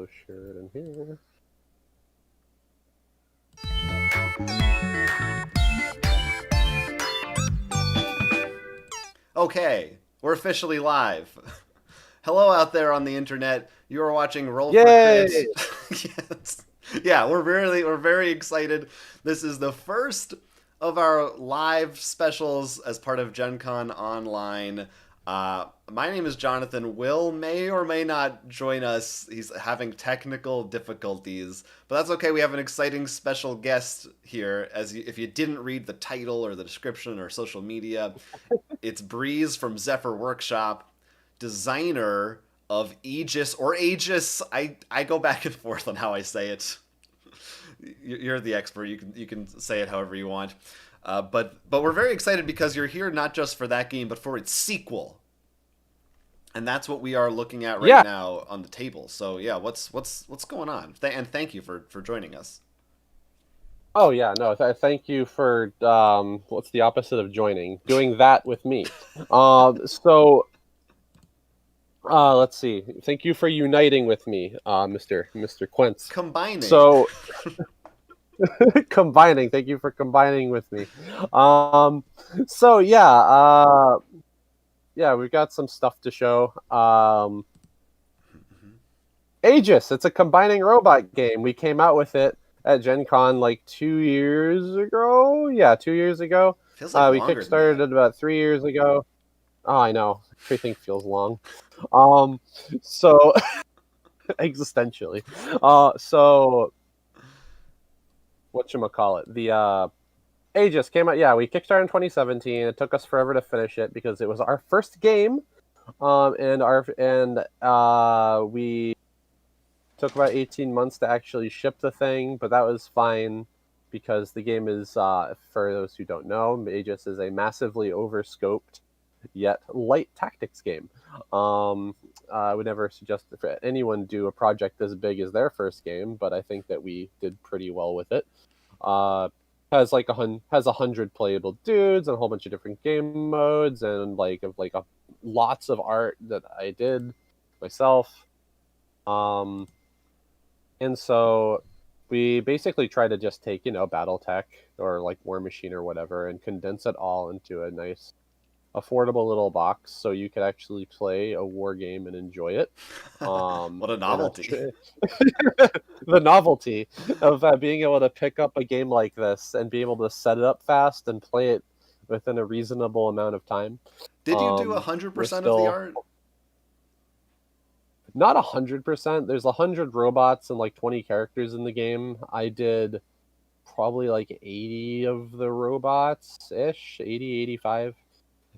also share it in here. Okay, we're officially live. Hello out there on the internet. You are watching Roll for Crits. Yay! Yes. Yeah, we're very excited. This is the first of our live specials as part of Gen Con Online. My name is Jonathan. Will may or may not join us. He's having technical difficulties, but that's okay. We have an exciting special guest here. If you didn't read the title or the description or social media, it's Breeze from Zephyr Workshop, designer of Aegis or Aegis. I go back and forth on how I say it. You're the expert. You can say it however you want. But we're very excited because you're here not just for that game, but for its sequel, and that's what we are looking at right Yeah. now on the table. So yeah, what's going on? And thank you for joining us. Oh yeah, no. Thank you for what's the opposite of joining? Doing that with me. So let's see. Thank you for uniting with me, Mister Quince. Combining. So combining. Thank you for combining with me. Um, so yeah, we've got some stuff to show. Aegis, it's a combining robot game. We came out with it at Gen Con like 2 years ago. Yeah, 2 years ago. Feels like We longer than kickstarted that. it about 3 years ago. Oh, I know. Everything feels long. Um, so existentially. So whatchamacallit? The Aegis came out. Yeah, we kickstarted in 2017. It took us forever to finish it because it was our first game. And we took about 18 months to actually ship the thing, but that was fine because the game is, for those who don't know, Aegis is a massively overscoped yet light tactics game. I would never suggest for anyone do a project as big as their first game, but I think that we did pretty well with it. Has like has 100 playable dudes and a whole bunch of different game modes and lots of art that I did myself. And so we basically try to just take, BattleTech or like War Machine or whatever and condense it all into a nice, affordable little box so you could actually play a war game and enjoy it. What a And novelty. the novelty of being able to pick up a game like this and be able to set it up fast and play it within a reasonable amount of time. Did you do We're 100% of the still art? not 100%. There's 100 robots and like 20 characters in the game. I did probably like 80 of the robots ish, 80, 85.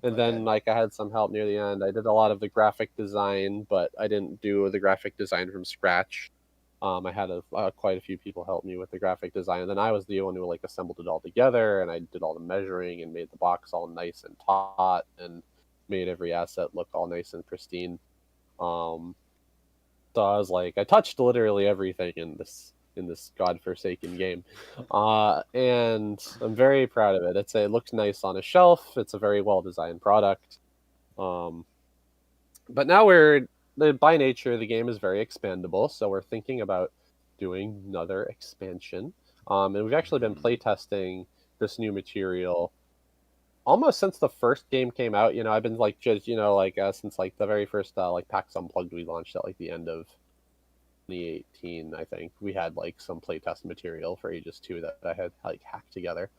And Okay. then like I had some help near the end. I did a lot of the graphic design, but I didn't do the graphic design from scratch. I had quite a few people help me with the graphic design, and then I was the one who like assembled it all together, and I did all the measuring and made the box all nice and taut, and made every asset look all nice and pristine. Um, so I was like, I touched literally everything in this godforsaken game, and I'm very proud of it. It looks nice on a shelf. It's a very well designed product. Um, but now by nature the game is very expandable, so we're thinking about doing another expansion. And we've actually been Mm-hmm. playtesting this new material almost since the first game came out. I've been like just since like the very first like PAX Unplugged we launched at like the end of 2018, I think. We had like some playtest material for Aegis 2 that I had like hacked together,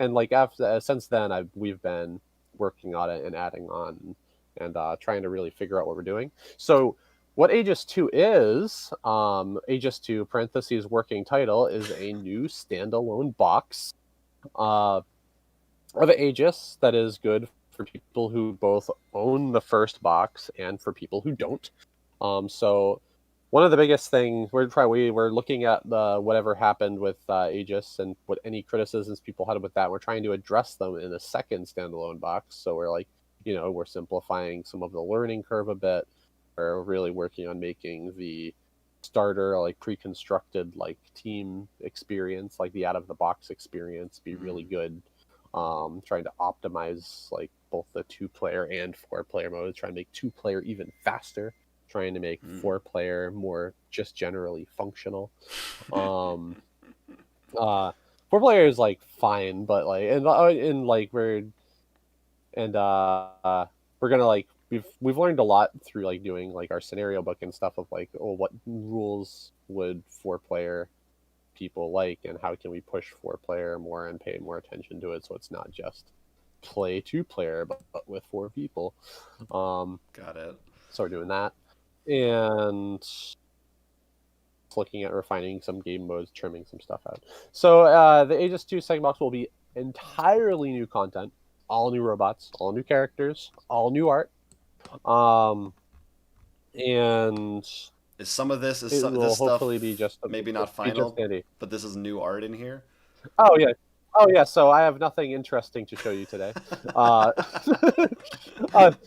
and like after since then we've been working on it and adding on and trying to really figure out what we're doing. So what Aegis 2 is, Aegis 2 parentheses working title, is a new standalone box uh, of Aegis that is good for people who both own the first box and for people who don't. So one of the biggest things we're looking at whatever happened with Aegis and what any criticisms people had with that. We're trying to address them in a second standalone box. So we're like, we're simplifying some of the learning curve a bit. We're really working on making the starter like pre-constructed like team experience, like the out of the box experience, be really good. Trying to optimize like both the 2-player and 4-player modes, trying to make 2-player even faster, trying to make 4-player more just generally functional. 4-player is like fine, but like and like we're gonna like we've learned a lot through like doing like our scenario book and stuff of like, oh, what rules would 4-player people like, and how can we push 4-player more and pay more attention to it, so it's not just play 2-player but with 4 people. Got it. So we're doing that, and looking at refining some game modes, trimming some stuff out. So the Aegis 2 second box will be entirely new content, all new robots, all new characters, all new art. And is some of this will this hopefully stuff be just maybe not final, but this is new art in here? Oh yeah, so I have nothing interesting to show you today.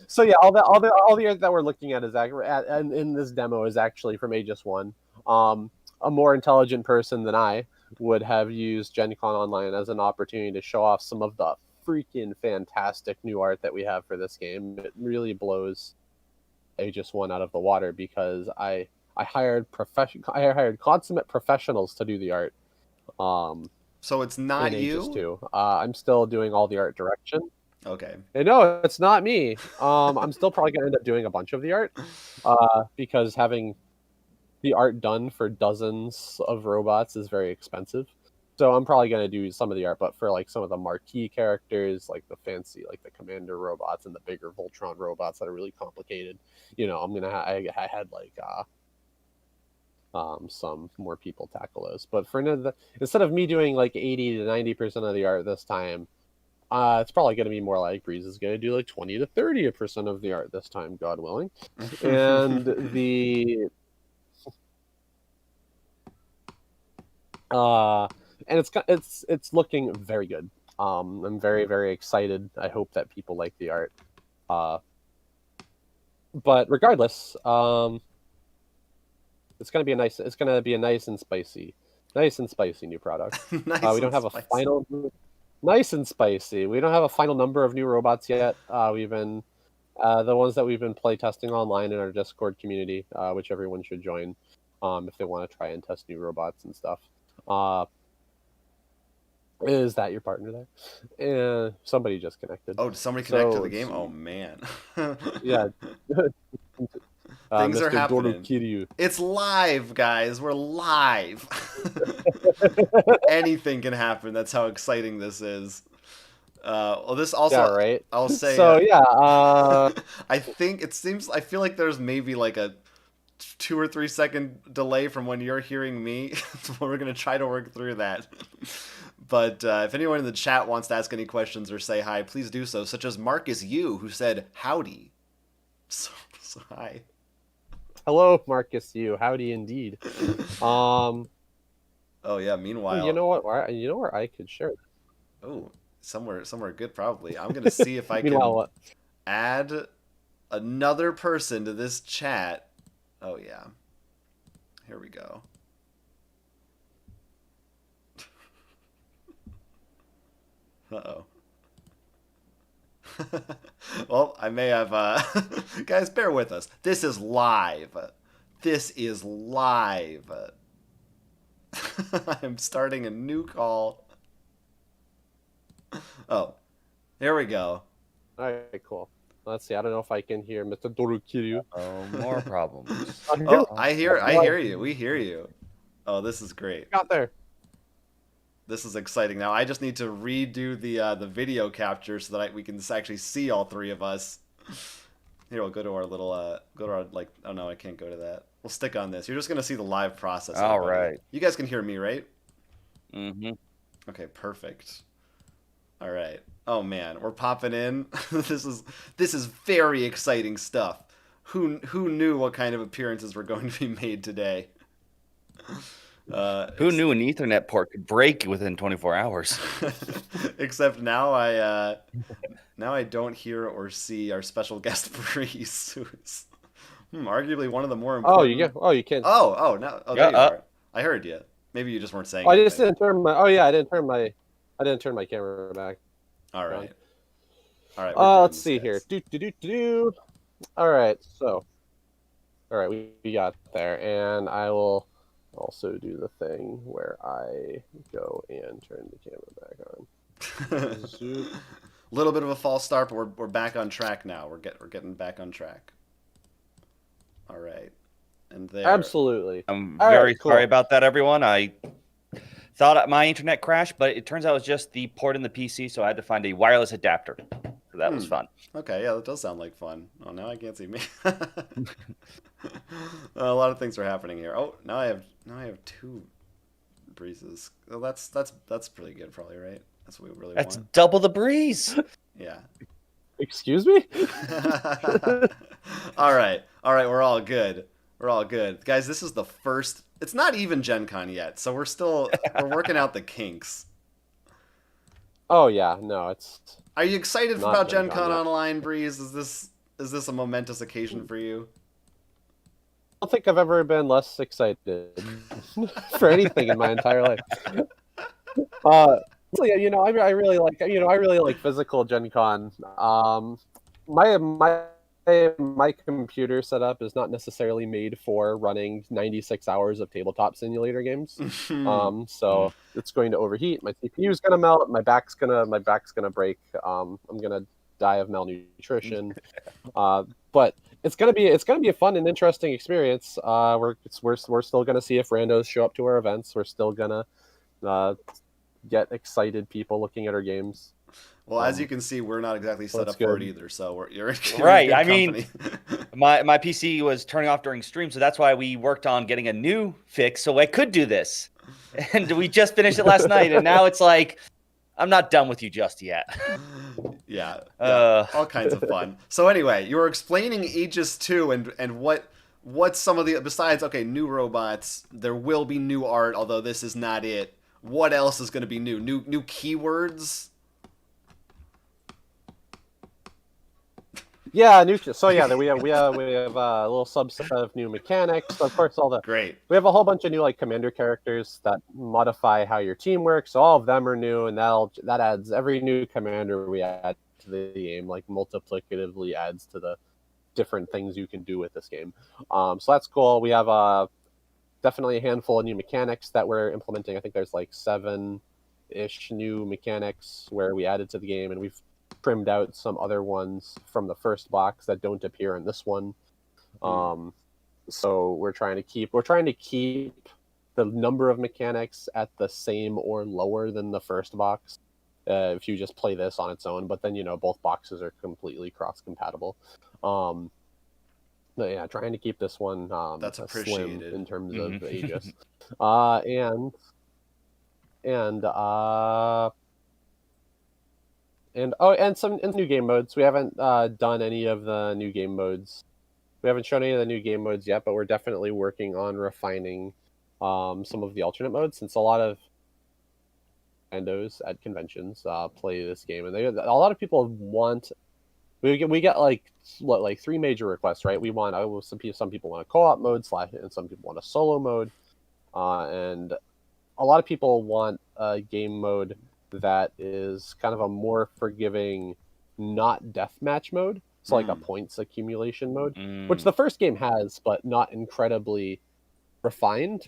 So yeah, all the art that we're looking at is and in this demo is actually from Aegis 1. A more intelligent person than I would have used Gen Con Online as an opportunity to show off some of the freaking fantastic new art that we have for this game. It really blows Aegis 1 out of the water, because I hired consummate professionals to do the art. So it's not Aegis you? 2. I'm still doing all the art direction. Okay. And no, it's not me. I'm still probably going to end up doing a bunch of the art, because having the art done for dozens of robots is very expensive. So I'm probably going to do some of the art, but for like some of the marquee characters, like the fancy, like the commander robots and the bigger Voltron robots that are really complicated, I'm going to I had like some more people tackle those. But for instead of me doing like 80 to 90% of the art this time, it's probably going to be more like Breeze is going to do like 20 to 30% of the art this time, God willing. And it's looking very good. I'm very, very excited. I hope that people like the art. But regardless, it's gonna be a nice and spicy new product. Nice we don't have spicy. A final nice and spicy. We don't have a final number of new robots yet. We've been the ones that we've been play testing online in our Discord community, which everyone should join if they want to try and test new robots and stuff. Is that your partner there? Somebody just connected. Oh, did somebody connect to the game? Oh man. Yeah. Things Mr. are happening. Dorukiryu. It's live, guys. We're live. Anything can happen. That's how exciting this is. Well, this also. Yeah, right. I'll say. So yeah. I feel like there's maybe like a 2 or 3 second delay from when you're hearing me. We're gonna try to work through that. But if anyone in the chat wants to ask any questions or say hi, please do so. Such as Marcus Yu, who said howdy. So hi. Hello, Marcus Yu. Howdy indeed. Oh yeah. Meanwhile, you know what? Where I could share. Oh, somewhere good probably. I'm gonna see if I can add another person to this chat. Oh yeah. Here we go. Uh-oh. Well, I may have guys, bear with us. This is live. I'm starting a new call. Oh, here we go. All right, cool. Let's see. I don't know if I can hear Mr. Dorukiryu. Oh, more problems. Oh, I hear you. We hear you. Oh, this is great. Got there. This is exciting. Now I just need to redo the video capture so that we can actually see all three of us. Here, we'll go to our little like. Oh no, I can't go to that. We'll stick on this. You're just gonna see the live process. All right. You guys can hear me, right? Mm-hmm. Okay, perfect. All right. Oh man, we're popping in. This is very exciting stuff. Who knew what kind of appearances were going to be made today? Who knew an Ethernet port could break within 24 hours? Except now I don't hear or see our special guest Breeze, who is arguably one of the more important. You can't. Oh no! Oh, there you are. I heard you. Maybe you just weren't saying. I just didn't turn my. Oh yeah, I didn't turn my camera back. All right. All right. Let's see here. All right. So, All right, we got there, and I will also do the thing where I go and turn the camera back on. Zoop. A little bit of a false start, but we're back on track now. We're getting back on track. All right, and there. Absolutely. I'm All very right, cool. sorry about that, everyone. I thought my internet crashed, but it turns out it was just the port in the PC, so I had to find a wireless adapter. So that was fun. Okay, yeah, that does sound like fun. Oh, now I can't see me. A lot of things are happening here. Oh, now I have two breezes. Well, that's pretty good, probably, right? That's what we really That's want. double the breeze. Yeah. Excuse me? All right, we're all good. We're all good, guys. This is the first. It's not even Gen Con yet, so we're working out the kinks. Oh yeah, no, it's. Are you excited Not about Gen Gen Con Con yet. Online, Breeze? Is this a momentous occasion for you? I don't think I've ever been less excited for anything in my entire life. So yeah, I really like physical Gen Con. My computer setup is not necessarily made for running 96 hours of tabletop simulator games. So it's going to overheat. My CPU is going to melt. My back's gonna break. I'm gonna die of malnutrition. But it's gonna be a fun and interesting experience. We're still gonna see if randos show up to our events. We're still gonna get excited people looking at our games. Well, as you can see, we're not exactly set up for it either. So you're in Right. good I company. mean, my PC was turning off during stream, so that's why we worked on getting a new fix so I could do this. And we just finished it last night, and now it's like, I'm not done with you just yet. Yeah, all kinds of fun. So anyway, you were explaining Aegis 2 and what's some of the, besides, okay, new robots, there will be new art, although this is not it. What else is going to be new? New keywords? Yeah, so yeah, we have a little subset of new mechanics. Of course, Great. We have a whole bunch of new like commander characters that modify how your team works. So all of them are new, and that adds every new commander we add to the game, like multiplicatively adds to the different things you can do with this game. So that's cool. We have definitely a handful of new mechanics that we're implementing. I think there's like 7-ish new mechanics where we added to the game, and we've trimmed out some other ones from the first box that don't appear in this one. So we're trying to keep the number of mechanics at the same or lower than the first box. If you just play this on its own, but then both boxes are completely cross-compatible. But yeah, trying to keep this one That's slim appreciated. in terms of Aegis. And some new game modes. We haven't done any of the new game modes. We haven't shown any of the new game modes yet, but we're definitely working on refining some of the alternate modes, since a lot of randos at conventions play this game, and a lot of people want. We get like 3 major requests, right? We want some people want a co-op mode and some people want a solo mode, and a lot of people want a game mode that is kind of a more forgiving, not deathmatch mode. So like a points accumulation mode, which the first game has, but not incredibly refined.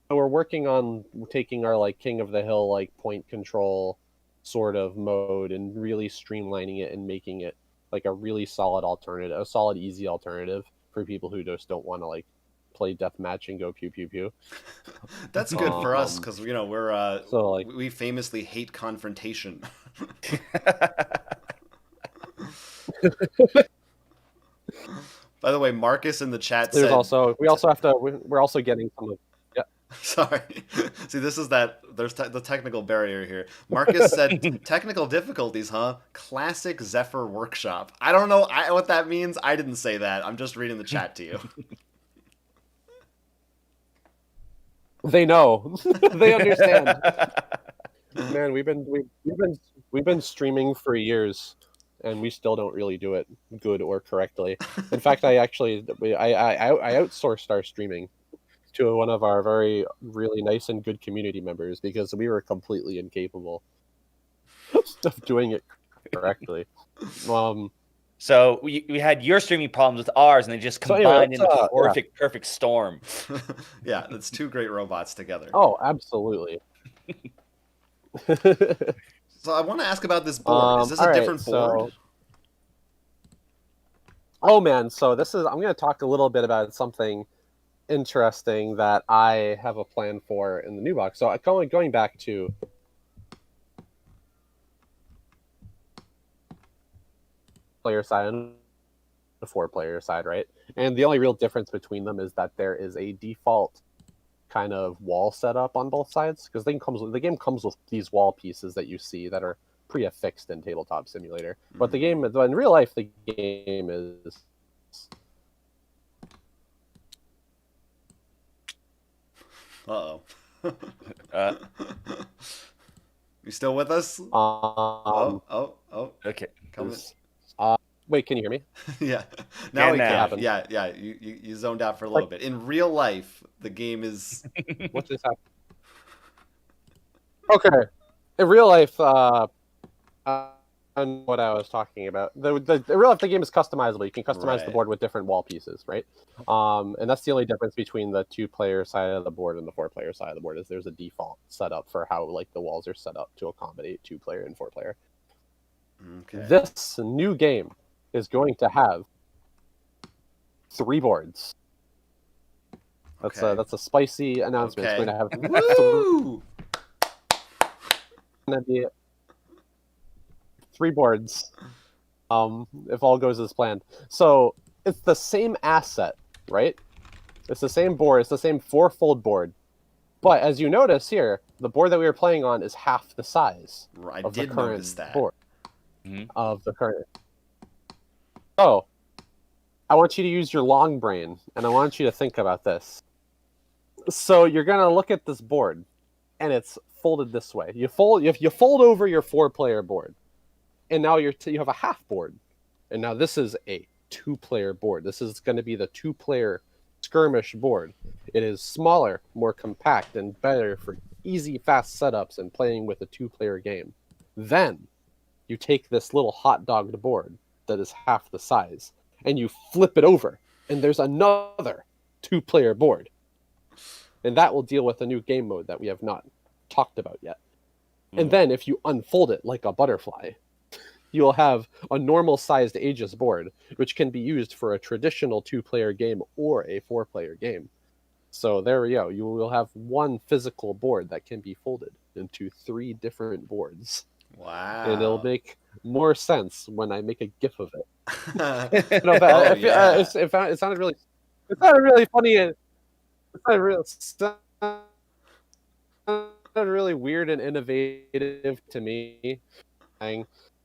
So we're working on taking our like King of the Hill like point control sort of mode and really streamlining it and making it like a really solid alternative, a solid easy alternative for people who just don't want to like play deathmatch and go pew pew pew. That's good for us because we're so like we famously hate confrontation. By the way, Marcus in the chat said. We're also getting some of. Yeah. Sorry. See, this is there's the technical barrier here. Marcus said technical difficulties, huh? Classic Zephyr workshop. I don't know what that means. I didn't say that. I'm just reading the chat to you. They know. They understand. Man, we've been streaming for years, and we still don't really do it good or correctly. In fact, I outsourced our streaming to one of our really nice and good community members because we were completely incapable of doing it correctly. So we had your streaming problems with ours, and they just So anyway, combined in let's, a perfect storm. Yeah, that's two great robots together. Oh, absolutely. So I want to ask about this board. Is this a different board? Oh man, so I'm going to talk a little bit about something interesting that I have a plan for in the new box. So going back to player side and the 4-player side, right? And the only real difference between them is that there is a default kind of wall setup on both sides, because the game comes with these wall pieces that you see that are pre-affixed in Tabletop Simulator. Mm-hmm. But in real life, the game is Uh-oh. You still with us? Okay. Wait, can you hear me? Yeah. Now we can. Yeah. You zoned out for a little bit. In real life, the game is... What just happened? Okay. In real life, and what I was talking about. In real life, the game is customizable. You can customize the board with different wall pieces, right? And that's the only difference between the 2-player side of the board and the 4-player side of the board, is there's a default setup for how the walls are set up to accommodate 2-player and 4-player. Okay. This new game is going to have 3 boards. That's a spicy announcement. Okay. It's going to have Woo! Going to be 3 boards, if all goes as planned. So it's the same asset, right? It's the same board. It's the same 4-fold board. But as you notice here, the board that we were playing on is half the size of the current board. Mm-hmm. Of the current. So I want you to use your long brain, and I want you to think about this. So you're going to look at this board, and it's folded this way. You fold over your 4-player board, and now you have a half board. And now this is a 2-player board. This is going to be the 2-player skirmish board. It is smaller, more compact, and better for easy, fast setups and playing with a 2-player game. Then you take this little hot dogged board that is half the size, and you flip it over, and there's another 2-player board. And that will deal with a new game mode that we have not talked about yet. And then if you unfold it like a butterfly, you'll have a normal-sized AEGIS board, which can be used for a traditional 2-player game or a 4-player game. So there we go. You will have one physical board that can be folded into 3 different boards. Wow. And it'll make more sense when I make a GIF of it. It sounded really funny. It sounded really weird and innovative to me.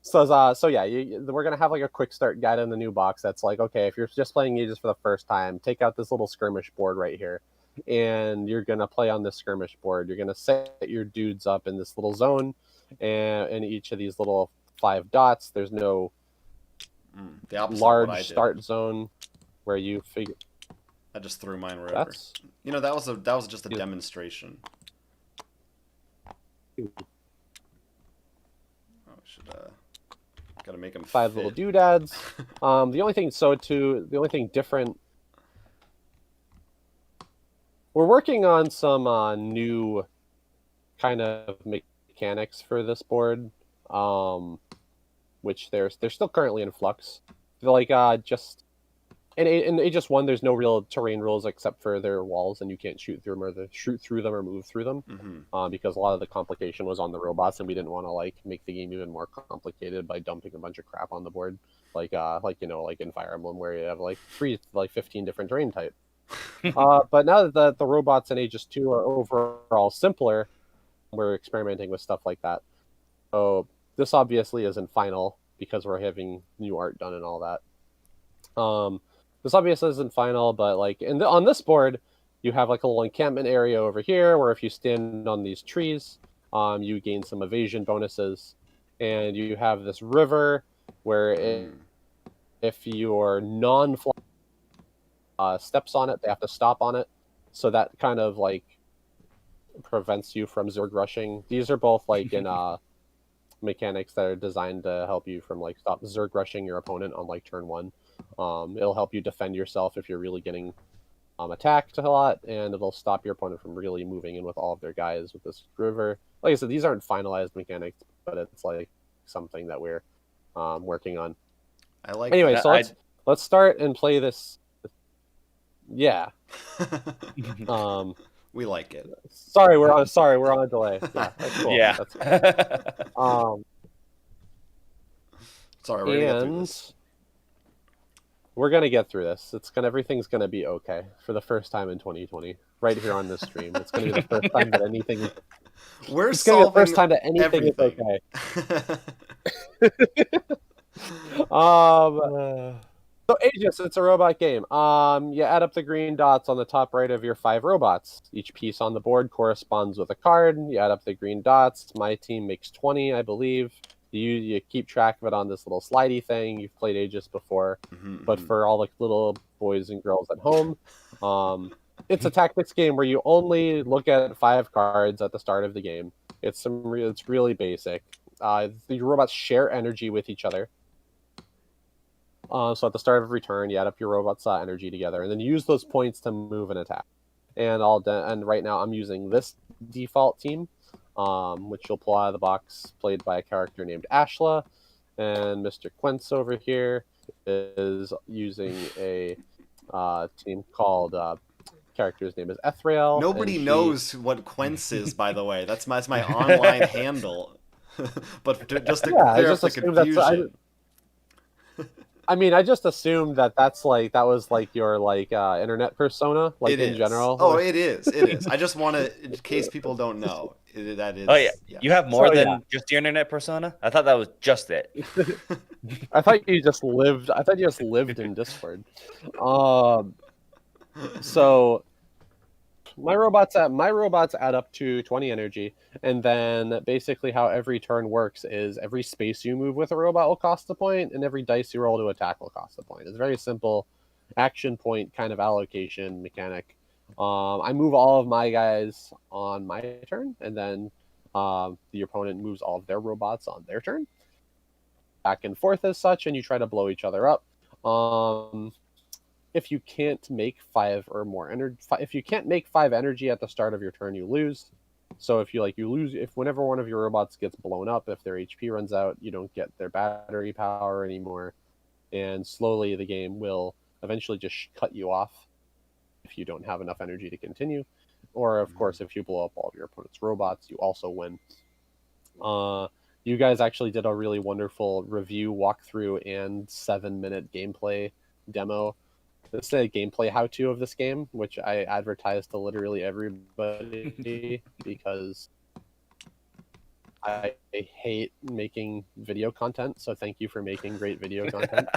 So yeah, we're gonna have a quick start guide in the new box. That's okay, if you're just playing Aegis for the first time, take out this little skirmish board right here, and you're gonna play on this skirmish board. You're gonna set your dudes up in this little zone, and in each of these little 5 dots, there's no large start zone where you figure. I just threw mine right over. That was just a demonstration. Gotta make them 5 little doodads. The only thing different. We're working on some new kind of mechanics for this board, which they're still currently in flux. In Aegis 1, there's no real terrain rules except for their walls, and you can't shoot through them or move through them, because a lot of the complication was on the robots, and we didn't want to make the game even more complicated by dumping a bunch of crap on the board, like in Fire Emblem, where you have 15 different terrain types. But now that the robots in Aegis 2 are overall simpler, we're experimenting with stuff like that. So this obviously isn't final because we're having new art done and all that. This obviously isn't final, but on this board, you have a little encampment area over here where if you stand on these trees, you gain some evasion bonuses, and you have this river where if your non-flying steps on it, they have to stop on it, so that kind of prevents you from Zerg rushing. These are both in mechanics that are designed to help you from like stop Zerg rushing your opponent on like turn 1. It'll help you defend yourself if you're really getting attacked a lot, and it'll stop your opponent from really moving in with all of their guys with this river. Like I said, these aren't finalized mechanics, but it's like something that we're working on. I like. Anyway, so let's start and play this. Yeah. We like it. Sorry, we're on a delay. Yeah, that's cool. Yeah. That's cool. Sorry, we're gonna get through this. We're gonna get through this. Everything's gonna be okay for the first time in 2020, right here on this stream. It's gonna be the first time that anything. It's gonna be the first time that anything everything. is okay. So Aegis, it's a robot game. You add up the green dots on the top right of your 5 robots. Each piece on the board corresponds with a card. You add up the green dots. My team makes 20, I believe. You keep track of it on this little slidey thing. You've played Aegis before, but for all the little boys and girls at home, it's a tactics game where you only look at 5 cards at the start of the game. It's really basic. The robots share energy with each other. So at the start of every turn, you add up your robot's energy together, and then use those points to move and attack. And right now, I'm using this default team, which you'll pull out of the box, played by a character named Ashla, and Mr. Quince over here is using a team called character's name is Ethrael. Nobody knows what Quince is, by the way. That's my online handle. But just to clear up the confusion. I mean, I just assumed that was your internet persona, like in general. Oh, it is. I just want to, in case people don't know, that is. Oh yeah, you have more than just your internet persona. I thought that was just it. I thought you just lived. I thought you just lived in Discord. So my robots add up to 20 energy, and then basically how every turn works is every space you move with a robot will cost a point, and every dice you roll to attack will cost a point. It's a very simple action point kind of allocation mechanic. I move all of my guys on my turn, and then the opponent moves all of their robots on their turn. Back and forth as such, and you try to blow each other up. If you can't make 5 or more energy, if you can't make 5 energy at the start of your turn, you lose. So if you lose, if whenever one of your robots gets blown up, if their HP runs out, you don't get their battery power anymore, and slowly the game will eventually just cut you off if you don't have enough energy to continue. Or of course, if you blow up all of your opponent's robots, you also win. You guys actually did a really wonderful review, walkthrough, and 7-minute gameplay demo. This is a gameplay how-to of this game, which I advertised to literally everybody because I hate making video content. So thank you for making great video content.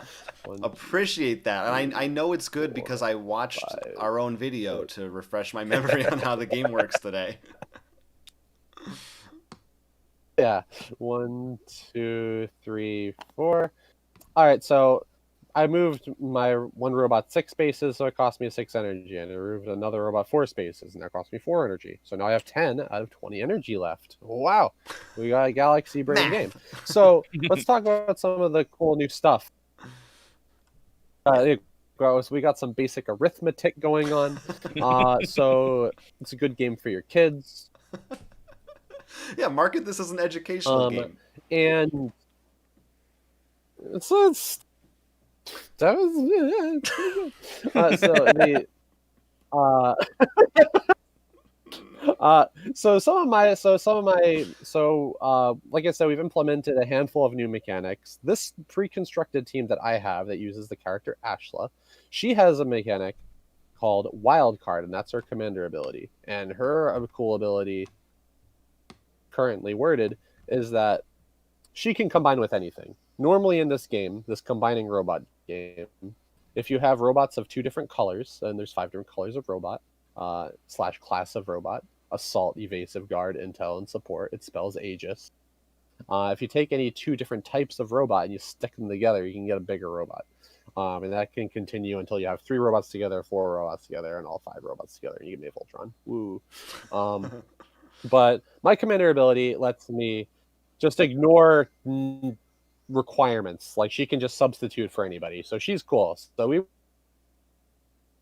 Appreciate that. And I know it's good because I watched our own video to refresh my memory on how the game works today. Yeah. 1, 2, 3, 4. All right, so I moved my one robot 6 spaces, so it cost me 6 energy, and I moved another robot 4 spaces, and that cost me 4 energy. So now I have 10 out of 20 energy left. Wow, we got a galaxy brain game. So let's talk about some of the cool new stuff. We got some basic arithmetic going on, so it's a good game for your kids. Yeah, market this as an educational game. And it's that was like I said, we've implemented a handful of new mechanics. This pre-constructed team that I have that uses the character Ashla, she has a mechanic called Wild Card, and that's her commander ability. And her cool ability, currently worded, is that she can combine with anything. Normally in this game, this combining robot game, if you have robots of 2 different colors, and there's 5 different colors of robot, / class of robot, assault, evasive, guard, intel, and support, it spells Aegis. If you take any 2 different types of robot and you stick them together, you can get a bigger robot. And that can continue until you have 3 robots together, 4 robots together, and all 5 robots together, and you get Voltron. Woo. But my commander ability lets me just ignore requirements. Like she can just substitute for anybody, so she's cool. So we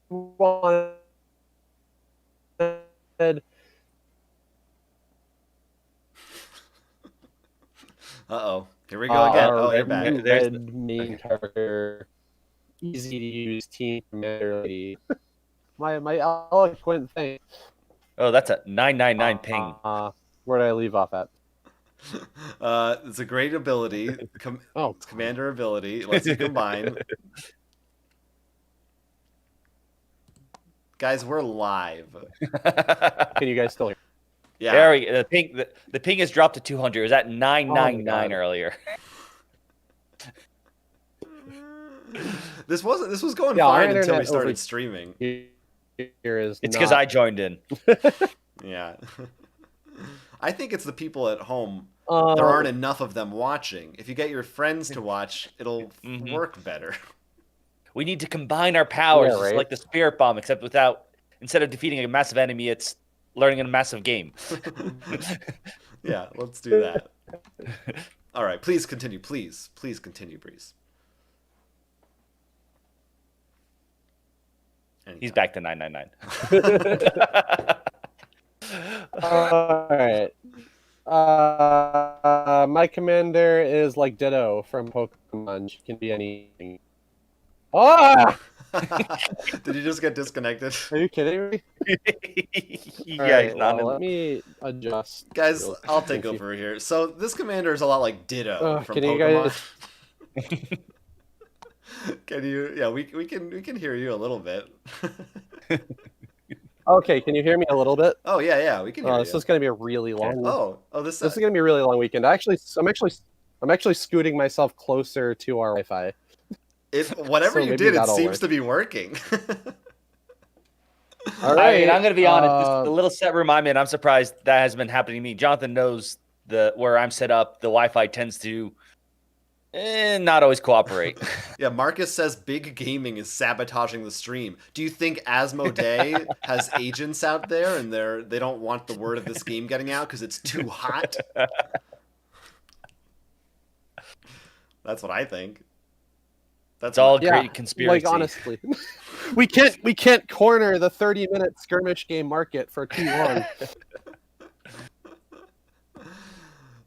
wanted. Uh-oh. Here we go again. Oh, you're back. There's red main character, easy to use team commander lady. my eloquent thing. Oh, that's a 999 ping. Where did I leave off at? It's a great ability. It's commander ability. It lets you combine. Guys, we're live. Can you guys still hear? Yeah. There the ping has dropped to 200. It was at 999 earlier. This was going fine until we started streaming. It's because I joined in. Yeah. I think it's the people at home. There aren't enough of them watching. If you get your friends to watch, it'll work better. We need to combine our powers. It's like the spirit bomb, except instead of defeating a massive enemy, it's learning a massive game. Yeah, let's do that. All right, please continue. Please continue, Breeze. Anytime. He's back to 999. All right. My commander is like Ditto from Pokemon. She can be anything. Ah! Did you just get disconnected? Are you kidding me? Yeah, he's not. Let me adjust. Guys, I'll take over here. So this commander is a lot like Ditto from Pokemon. Can you? Yeah, we can hear you a little bit. Okay, can you hear me a little bit? Oh yeah, we can hear you. This is going to be a really long. This is going to be a really long weekend. I'm actually scooting myself closer to our Wi-Fi. Whatever you did, it seems to be working. All right, I'm going to be honest. The little set room I'm in, I'm surprised that has been happening to me. Jonathan knows where I'm set up. The Wi-Fi tends to not always cooperate. Yeah, Marcus says big gaming is sabotaging the stream. Do you think Asmodee has agents out there and they don't want the word of this game getting out because it's too hot? That's what I think. That's all great conspiracy. Like honestly, we can't corner the 30-minute skirmish game market for too long.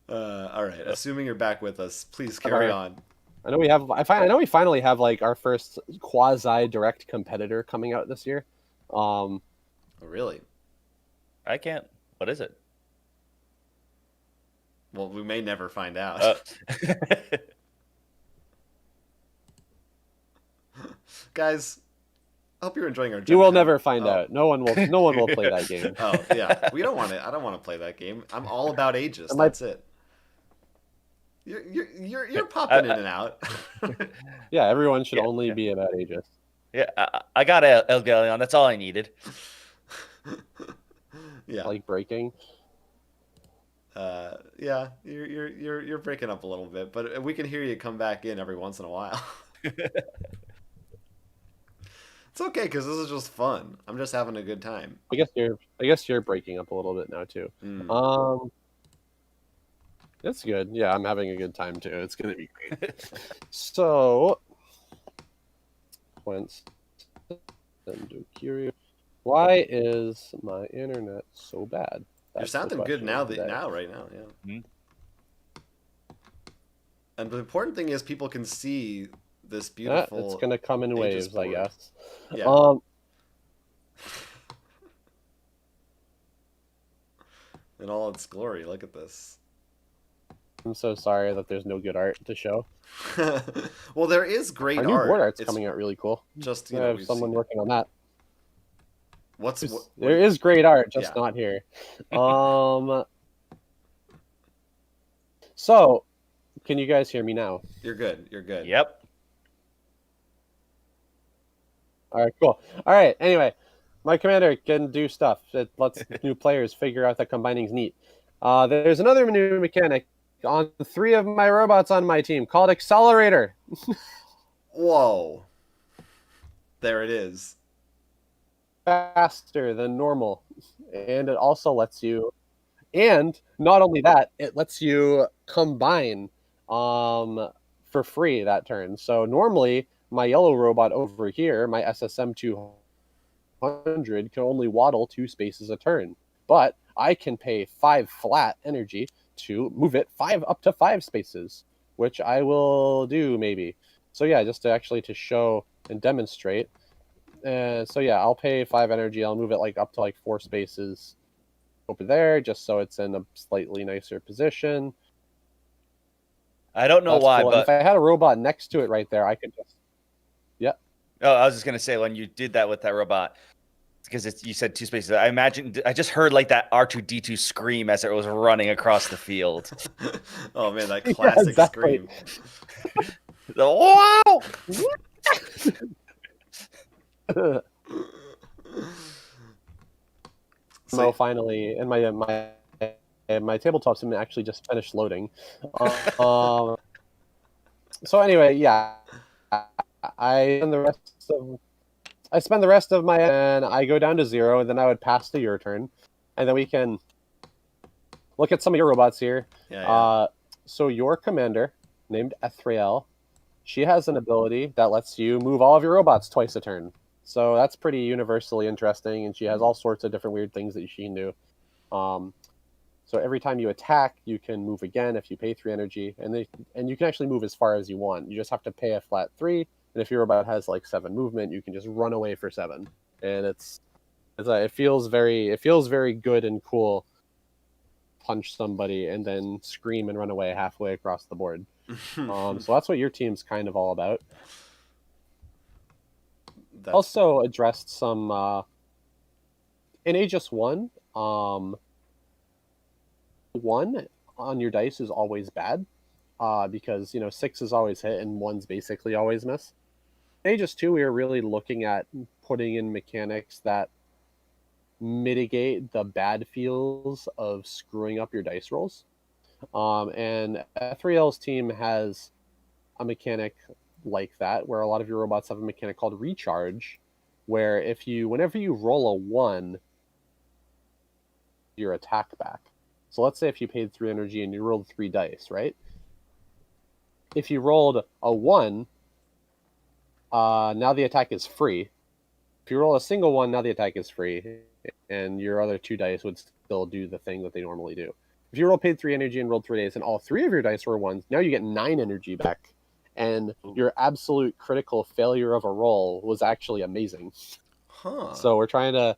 All right. Assuming you're back with us, please carry on. I know we have. I know we finally have like our first quasi direct competitor coming out this year. Oh, really? I can't. What is it? Well, we may never find out. Guys, I hope you're enjoying our. You will never find out. No one will play that game. Oh yeah, we don't want it. I don't want to play that game. I'm all about Aegis. That's it. You're popping in and out. Yeah, everyone should only be about Aegis. Yeah, I got Elgalion. That's all I needed. Yeah, like breaking. Yeah, you're breaking up a little bit, but we can hear you come back in every once in a while. It's okay because this is just fun. I'm just having a good time. I guess you're breaking up a little bit now too. It's good. Yeah, I'm having a good time too. It's gonna be great. So, why is my internet so bad? You're sounding good now. Right now, yeah. Mm-hmm. And the important thing is people can see this beautiful. It's gonna come in waves, board. I guess. Yeah. In all its glory, look at this. I'm so sorry that there's no good art to show. Well, there is great art. Our new board art's coming out really cool. Just I have someone working on that. There is great art, just not here. So, can you guys hear me now? You're good. You're good. Yep. All right, cool. All right, anyway, my commander can do stuff. It lets new players figure out that combining's neat. There's another new mechanic on 3 of my robots on my team called Accelerator. Whoa. There it is. Faster than normal. And it also lets you And not only that, it lets you combine for free that turn. So normally my yellow robot over here, my SSM 200, can only waddle 2 spaces a turn. But I can pay 5 flat energy to move it 5 up to 5 spaces, which I will do maybe. So yeah, just to show and demonstrate. So yeah, I'll pay 5 energy. I'll move it like up to like 4 spaces over there, just so it's in a slightly nicer position. I don't know That's why, cool. And if but I had a robot next to it right there, I could just oh, I was just gonna say when you did that with that robot, because you said 2 spaces. I just heard like that R2D2 scream as it was running across the field. Oh man, that Yeah, classic exactly. scream. Wow! So finally, and my tabletop sim actually just finished loading. So anyway, yeah, I spend the rest of my and I go down to 0, and then I would pass to your turn, and then we can look at some of your robots here. Yeah. So your commander, named Ethrael, she has an ability that lets you move all of your robots twice a turn. So that's pretty universally interesting, and she has all sorts of different weird things that she can do. So every time you attack, you can move again if you pay 3 energy, and you can actually move as far as you want. You just have to pay a flat 3, and if your robot has like 7 movement, you can just run away for 7. And it feels very good and cool. Punch somebody and then scream and run away halfway across the board. So that's what your team's kind of all about. Also addressed some in Aegis 1. 1 on your dice is always bad, because 6 is always hit and 1's basically always miss. In Aegis 2, we are really looking at putting in mechanics that mitigate the bad feels of screwing up your dice rolls. And Ethriel's team has a mechanic like that, where a lot of your robots have a mechanic called recharge, where whenever you roll a 1, your attack back. So let's say if you paid 3 energy and you rolled 3 dice, right? If you rolled a 1, now the attack is free. If you roll a single 1, now the attack is free, and your other 2 dice would still do the thing that they normally do. If you paid 3 energy and rolled 3 dice, and all 3 of your dice were 1s, now you get 9 energy back, and your absolute critical failure of a roll was actually amazing. Huh. So we're trying to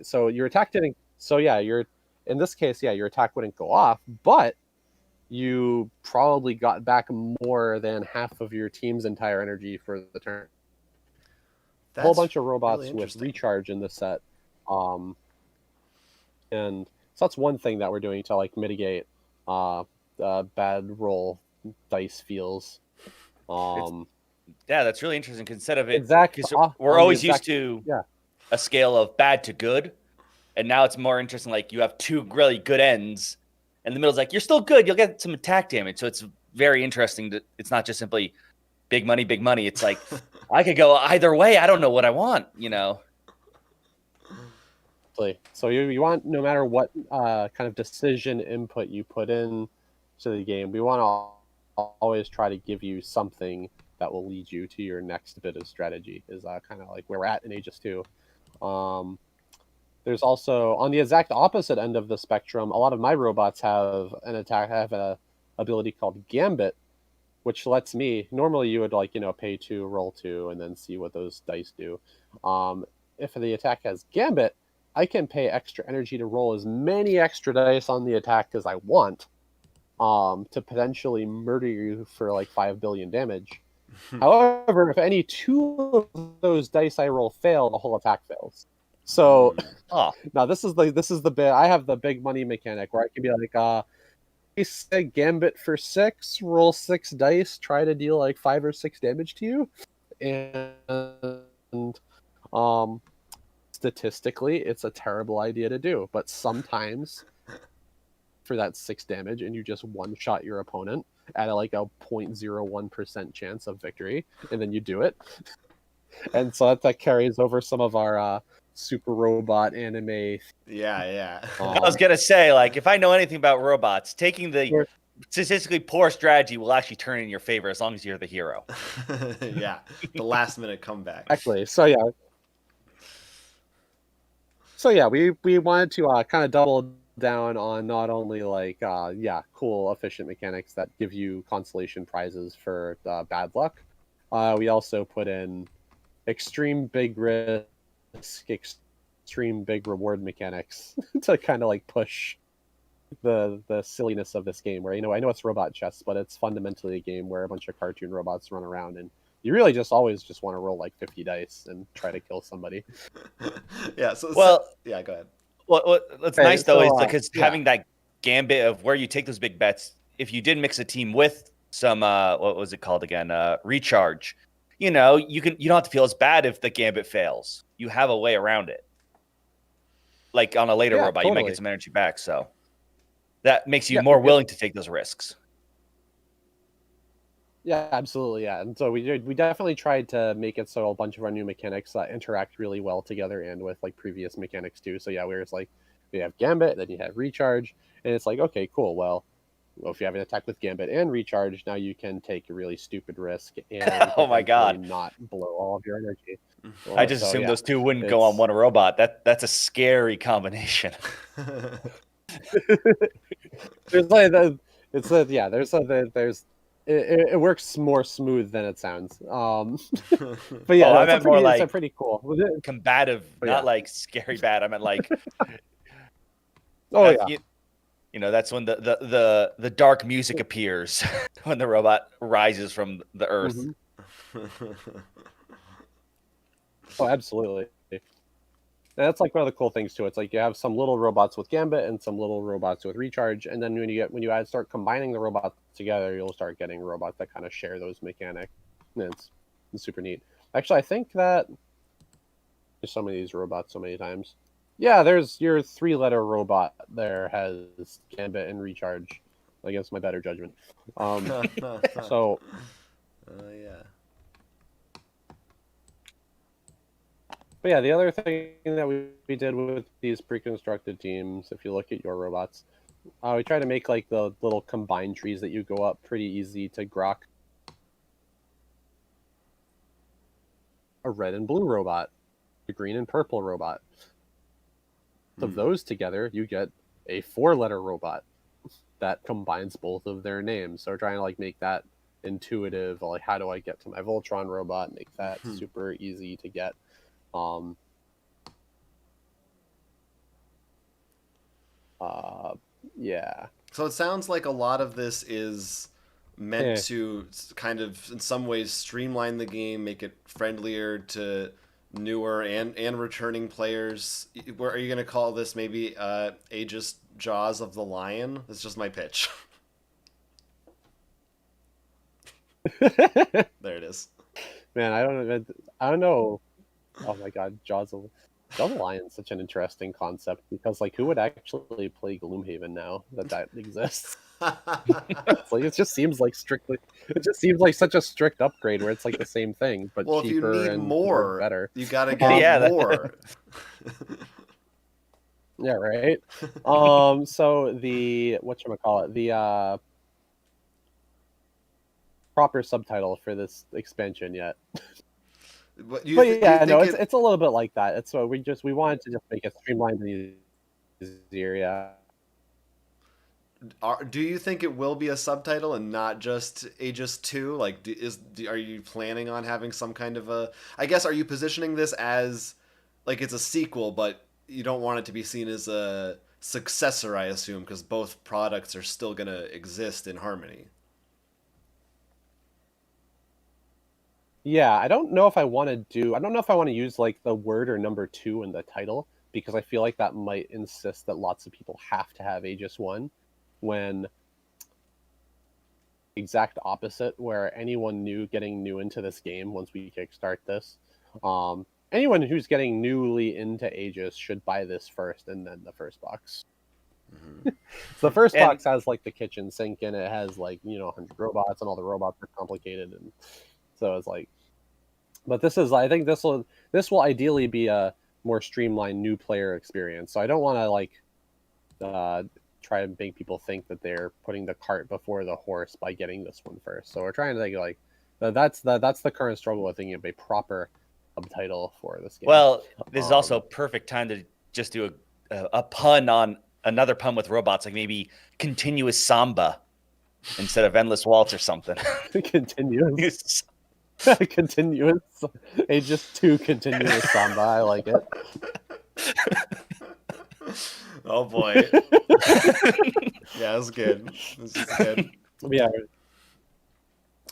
so your attack didn't. So yeah, in this case, yeah, your attack wouldn't go off, but you probably got back more than half of your team's entire energy for the turn. A whole bunch of robots really with recharge in this set. And so that's one thing that we're doing to like mitigate bad roll dice feels. Yeah, that's really interesting. 'Cause instead of it, exactly, we're always used to a scale of bad to good, and now it's more interesting. Like you have 2 really good ends, and the middle's like you're still good. You'll get some attack damage. So it's very interesting that it's not just simply big money, big money. It's like I could go either way. I don't know what I want. So you want, no matter what kind of decision input you put in to the game, we want to always try to give you something that will lead you to your next bit of strategy. Is kind of like where we're at in Aegis 2. There's also, on the exact opposite end of the spectrum, a lot of my robots have an ability called Gambit, which lets me, normally you would pay 2, roll 2, and then see what those dice do. If the attack has Gambit, I can pay extra energy to roll as many extra dice on the attack as I want, to potentially murder you for like 5 billion damage. However, if any 2 of those dice I roll fail, the whole attack fails. So now this is the bit. I have the big money mechanic where I can be like, Gambit for 6, roll 6 dice, try to deal like 5 or 6 damage to you, and statistically, it's a terrible idea to do. But sometimes, for that 6 damage, and you just one-shot your opponent at like a 0.01% chance of victory, and then you do it. And so that carries over some of our super robot anime. Yeah. I was gonna say, like, if I know anything about robots, taking the statistically poor strategy will actually turn in your favor as long as you're the hero. Yeah, the last minute comeback. Exactly. So yeah, we wanted to kind of double down on not only like cool efficient mechanics that give you consolation prizes for bad luck. We also put in extreme big risk, extreme big reward mechanics to kind of like push the silliness of this game. Where I know it's robot chess, but it's fundamentally a game where a bunch of cartoon robots run around and you really just always just want to roll like 50 dice and try to kill somebody. Yeah. Yeah, go ahead. Well, what's nice though is because having that gambit of where you take those big bets. If you did mix a team with some what was it called again? Recharge. You don't have to feel as bad if the gambit fails. You have a way around it. Like on a later robot, you might get some energy back. So that makes you more willing to take those risks. Yeah, absolutely. Yeah, and so we definitely tried to make it so a bunch of our new mechanics interact really well together and with like previous mechanics too. So yeah, where it's like we have Gambit, then you have Recharge, and it's like okay, cool. Well, if you have an attack with Gambit and Recharge, now you can take a really stupid risk and oh my god, not blow all of your energy. I just assumed those two wouldn't go on one robot. That's a scary combination. It works more smooth than it sounds. But yeah, it's pretty cool. Combative, not like scary bad. I meant like that's when the dark music appears when the robot rises from the earth. Mm-hmm. Oh, absolutely. That's like one of the cool things too. It's like you have some little robots with Gambit and some little robots with Recharge, and then when you start combining the robots together, you'll start getting robots that kind of share those mechanics. And it's super neat. Actually, I think that there's so many of these robots so many times. Yeah, there's your 3-letter robot there has Gambit and Recharge. I guess my better judgment. So. Yeah. But yeah, the other thing that we did with these pre-constructed teams, if you look at your robots, we try to make like the little combined trees that you go up pretty easy to grok. A red and blue robot, a green and purple robot. Of those together, you get a 4-letter robot that combines both of their names. So we're trying to like make that intuitive. Like, how do I get to my Voltron robot? Make that super easy to get. Yeah. So it sounds like a lot of this is meant to kind of, in some ways, streamline the game, make it friendlier to newer and returning players. Are you going to call this maybe Aegis Jaws of the Lion? That's just my pitch. There it is. Man, I don't know. Oh my god, Jaws of the Lion is such an interesting concept because like who would actually play Gloomhaven now that exists? Like it just seems like such a strict upgrade where it's like the same thing but cheaper if you need and more, better. You gotta get more. Yeah, right. So the the proper subtitle for this expansion yet. It's a little bit like that. It's so we wanted to just make it streamlined and easier. Yeah. Do you think it will be a subtitle and not just Aegis 2? Like, are you planning on having some kind of a? I guess, are you positioning this as like it's a sequel, but you don't want it to be seen as a successor? I assume because both products are still gonna exist in harmony. Yeah, I don't know if I want to use like the word or number 2 in the title because I feel like that might insist that lots of people have to have Aegis 1 when exact opposite where anyone getting new into this game once we kickstart this. Anyone who's getting newly into Aegis should buy this first and then the first box. Mm-hmm. So the first box has like the kitchen sink and it has like 100 robots and all the robots are complicated and so it's like, but I think this will ideally be a more streamlined new player experience. So I don't want to like try to make people think that they're putting the cart before the horse by getting this one first. So we're trying to think like that's the current struggle with thinking of a proper subtitle for this game. Well, this is also a perfect time to just do a pun on another pun with robots, like maybe continuous samba instead of endless waltz or something. Continuous. Continuous. Just 2 continuous samba. I like it. Oh boy. Yeah, that's good. This is good. Yeah.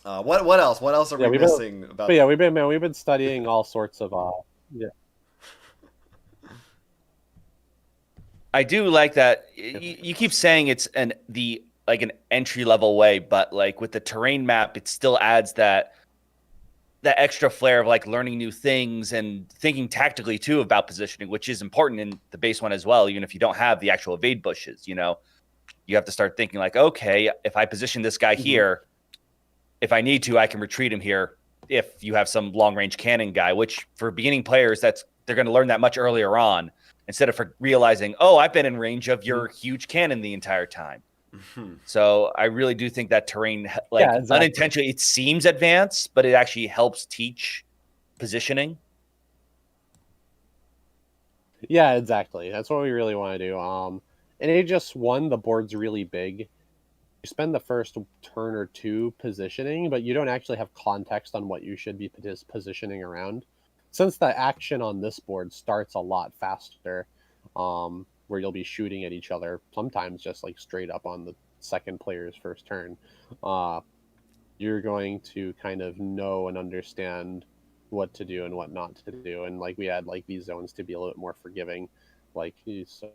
What else? What else are we missing about? But yeah, we've been studying all sorts of yeah. I do like that you keep saying it's an entry level way, but like with the terrain map, it still adds that extra flair of like learning new things and thinking tactically too about positioning, which is important in the base one as well. Even if you don't have the actual evade bushes, you have to start thinking like, okay, if I position this guy here, if I need to, I can retreat him here. If you have some long range cannon guy, which for beginning players, they're going to learn that much earlier on instead of realizing, oh, I've been in range of your huge cannon the entire time. So I really do think that terrain, unintentionally, it seems advanced, but it actually helps teach positioning. Yeah, exactly. That's what we really want to do. In Aegis 1, the board's really big. You spend the first turn or two positioning, but you don't actually have context on what you should be positioning around. Since the action on this board starts a lot faster, where you'll be shooting at each other, sometimes just like straight up on the second player's first turn, you're going to kind of know and understand what to do and what not to do. And like we had like these zones to be a little bit more forgiving, like so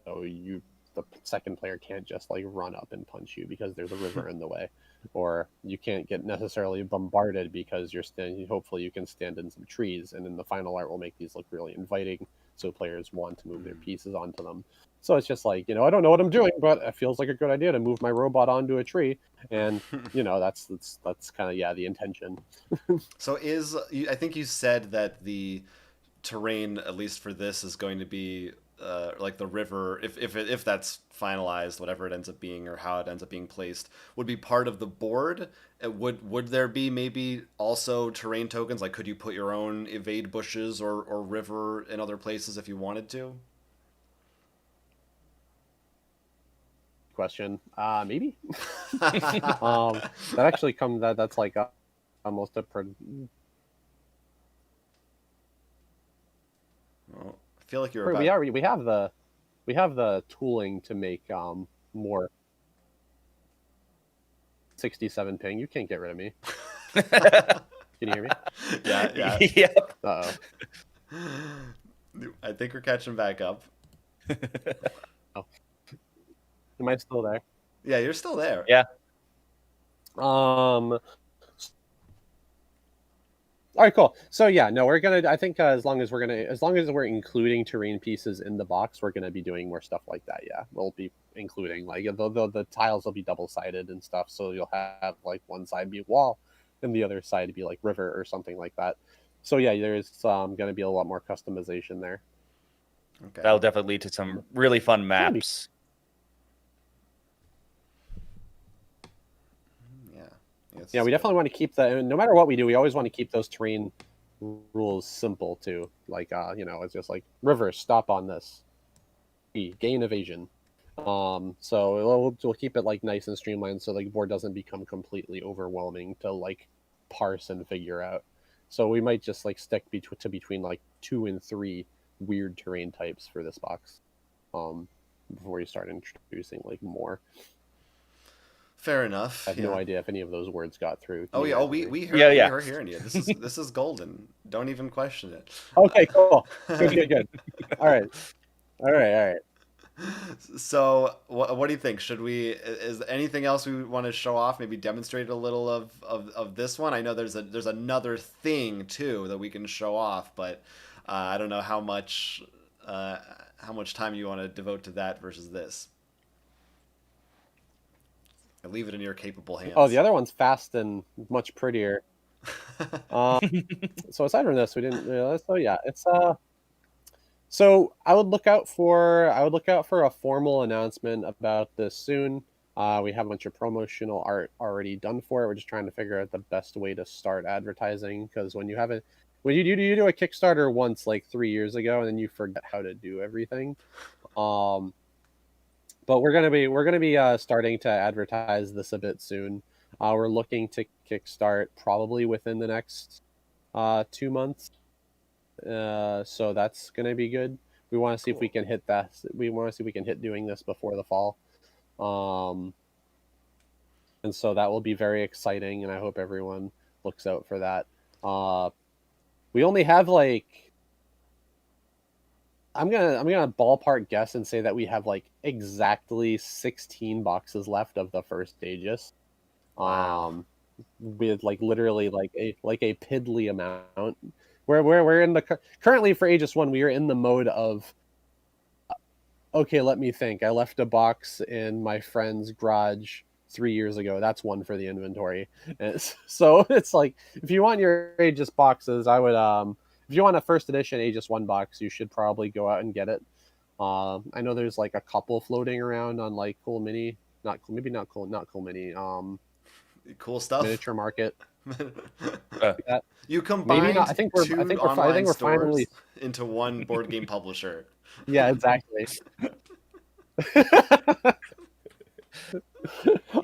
the second player can't just like run up and punch you because there's a river in the way, or you can't get necessarily bombarded because you're standing. Hopefully you can stand in some trees, and then the final art will make these look really inviting, so players want to move their pieces onto them. So it's just like, I don't know what I'm doing, but it feels like a good idea to move my robot onto a tree, and that's kind of the intention. So I think you said that the terrain, at least for this, is going to be like the river, if that's finalized, whatever it ends up being or how it ends up being placed, would be part of the board. Would there be maybe also terrain tokens? Like, could you put your own evade bushes or river in other places if you wanted to? Question. Maybe. That actually comes. That's like almost a. Well, I feel like you're. We have the tooling to make more. 67 ping. You can't get rid of me. Can you hear me? Yeah. Yep. I think we're catching back up. Oh. Am I still there? Yeah, you're still there. Yeah. All right, cool. So yeah, no, I think as long as we're including terrain pieces in the box, we're gonna be doing more stuff like that. Yeah, we'll be including like the tiles will be double-sided and stuff, so you'll have like one side be wall and the other side be like river or something like that. So yeah, there's gonna be a lot more customization there. Okay. That'll definitely lead to some really fun maps. Yeah, we definitely want to keep no matter what we do, we always want to keep those terrain rules simple too. Like, it's just like river, stop on this. Gain evasion. So we'll keep it like nice and streamlined so like the board doesn't become completely overwhelming to like parse and figure out. So we might just like stick between like 2 and 3 weird terrain types for this box, before you start introducing like more. Fair enough. I have no idea if any of those words got through. We are hearing you. This is golden. Don't even question it. Okay, cool. Good. All right. So, what do you think? Is anything else we want to show off? Maybe demonstrate a little of this one. I know there's another thing too that we can show off, but I don't know how much time you want to devote to that versus this. I leave it in your capable hands. Oh, the other one's fast and much prettier. So aside from this, we didn't. So yeah, it's So I would look out for a formal announcement about this soon. We have a bunch of promotional art already done for it. We're just trying to figure out the best way to start advertising, because when you do a Kickstarter once like 3 years ago, and then you forget how to do everything. But we're gonna be starting to advertise this a bit soon. We're looking to kickstart probably within the next 2 months. So that's gonna be good. We want to see if we can hit that. We want to see if we can hit doing this before the fall. And so that will be very exciting, and I hope everyone looks out for that. We only have like, I'm gonna ballpark guess and say that we have like exactly 16 boxes left of the first Aegis. Wow. With like literally like a piddly amount. We're in the currently for Aegis 1, we are in the mode of, okay, let me think. I left a box in my friend's garage 3 years ago. That's one for the inventory. So it's like, if you want your Aegis boxes, I would if you want a first edition Aegis 1 box, you should probably go out and get it. I know there's like a couple floating around on like Cool Mini, not Cool Mini, cool stuff. Miniature Market. You combined maybe not. I think we're stores finally into one board game publisher. Yeah, exactly.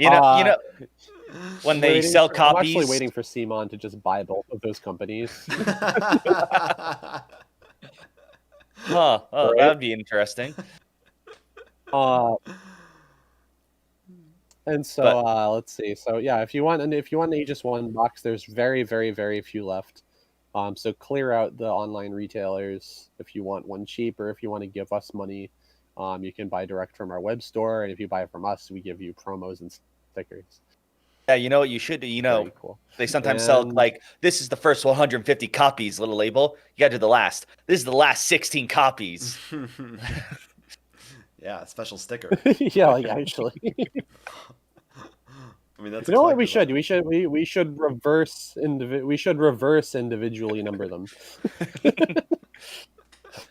You know, when they sell copies. I'm actually waiting for Simon to just buy both of those companies. Oh, right? That would be interesting. And so let's see. So yeah, if you want an Aegis 1 box, there's very, very, very few left. So clear out the online retailers if you want one cheap, or if you want to give us money, you can buy direct from our web store, and if you buy from us, we give you promos and stickers. Yeah, you know what you should do? You know, cool. They sometimes sell like, this is the first 150 copies, little label. You got to do the last. This is the last 16 copies. Yeah, special sticker. Yeah, like actually. I mean, that's, you know what we should? We should reverse individually number them.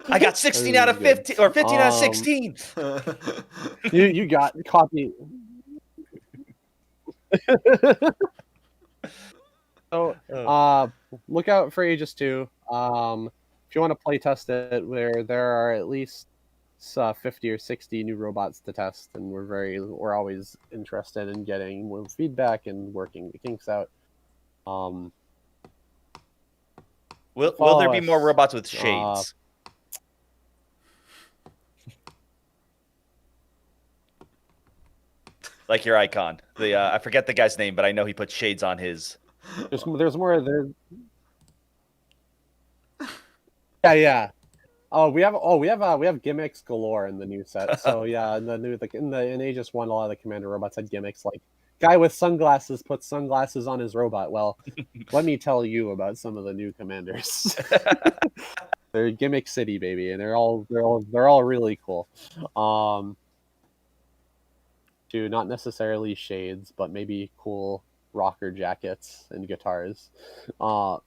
I got 16 out of 15 or 15 out of 16. You got copy. So look out for Aegis 2. If you want to play test it, there are at least 50 or 60 new robots to test, and we're always interested in getting more feedback and working the kinks out. Will there be more robots with shades? Like your icon. I forget the guy's name, but I know he put shades on his. There's more there. Yeah. We have gimmicks galore in the new set. So yeah, in Aegis 1, a lot of the commander robots had gimmicks, like guy with sunglasses puts sunglasses on his robot. Well, let me tell you about some of the new commanders. They're gimmick city, baby, and they're all really cool. To not necessarily shades, but maybe cool rocker jackets and guitars. I've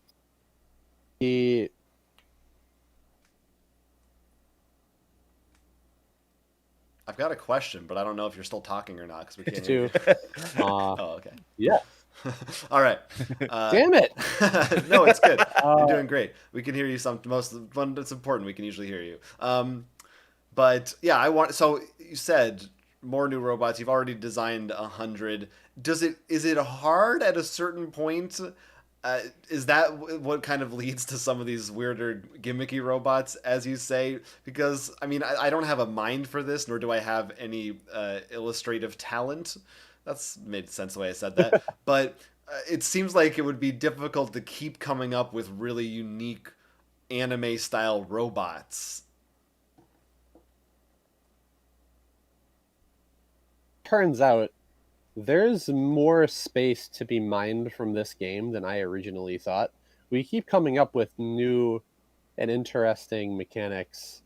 got a question, but I don't know if you're still talking or not, because we can't hear you. Oh, okay. Yeah. All right. Damn it. No, it's good. You're doing great. We can hear you. When it's important, we can usually hear you. But yeah, so you said more new robots. You've already designed 100. Is it hard at a certain point? Is that what kind of leads to some of these weirder gimmicky robots, as you say? Because I mean, I don't have a mind for this, nor do I have any illustrative talent. That's made sense the way I said that. But it seems like it would be difficult to keep coming up with really unique anime style robots. Turns out there's more space to be mined from this game than I originally thought. We keep coming up with new and interesting mechanics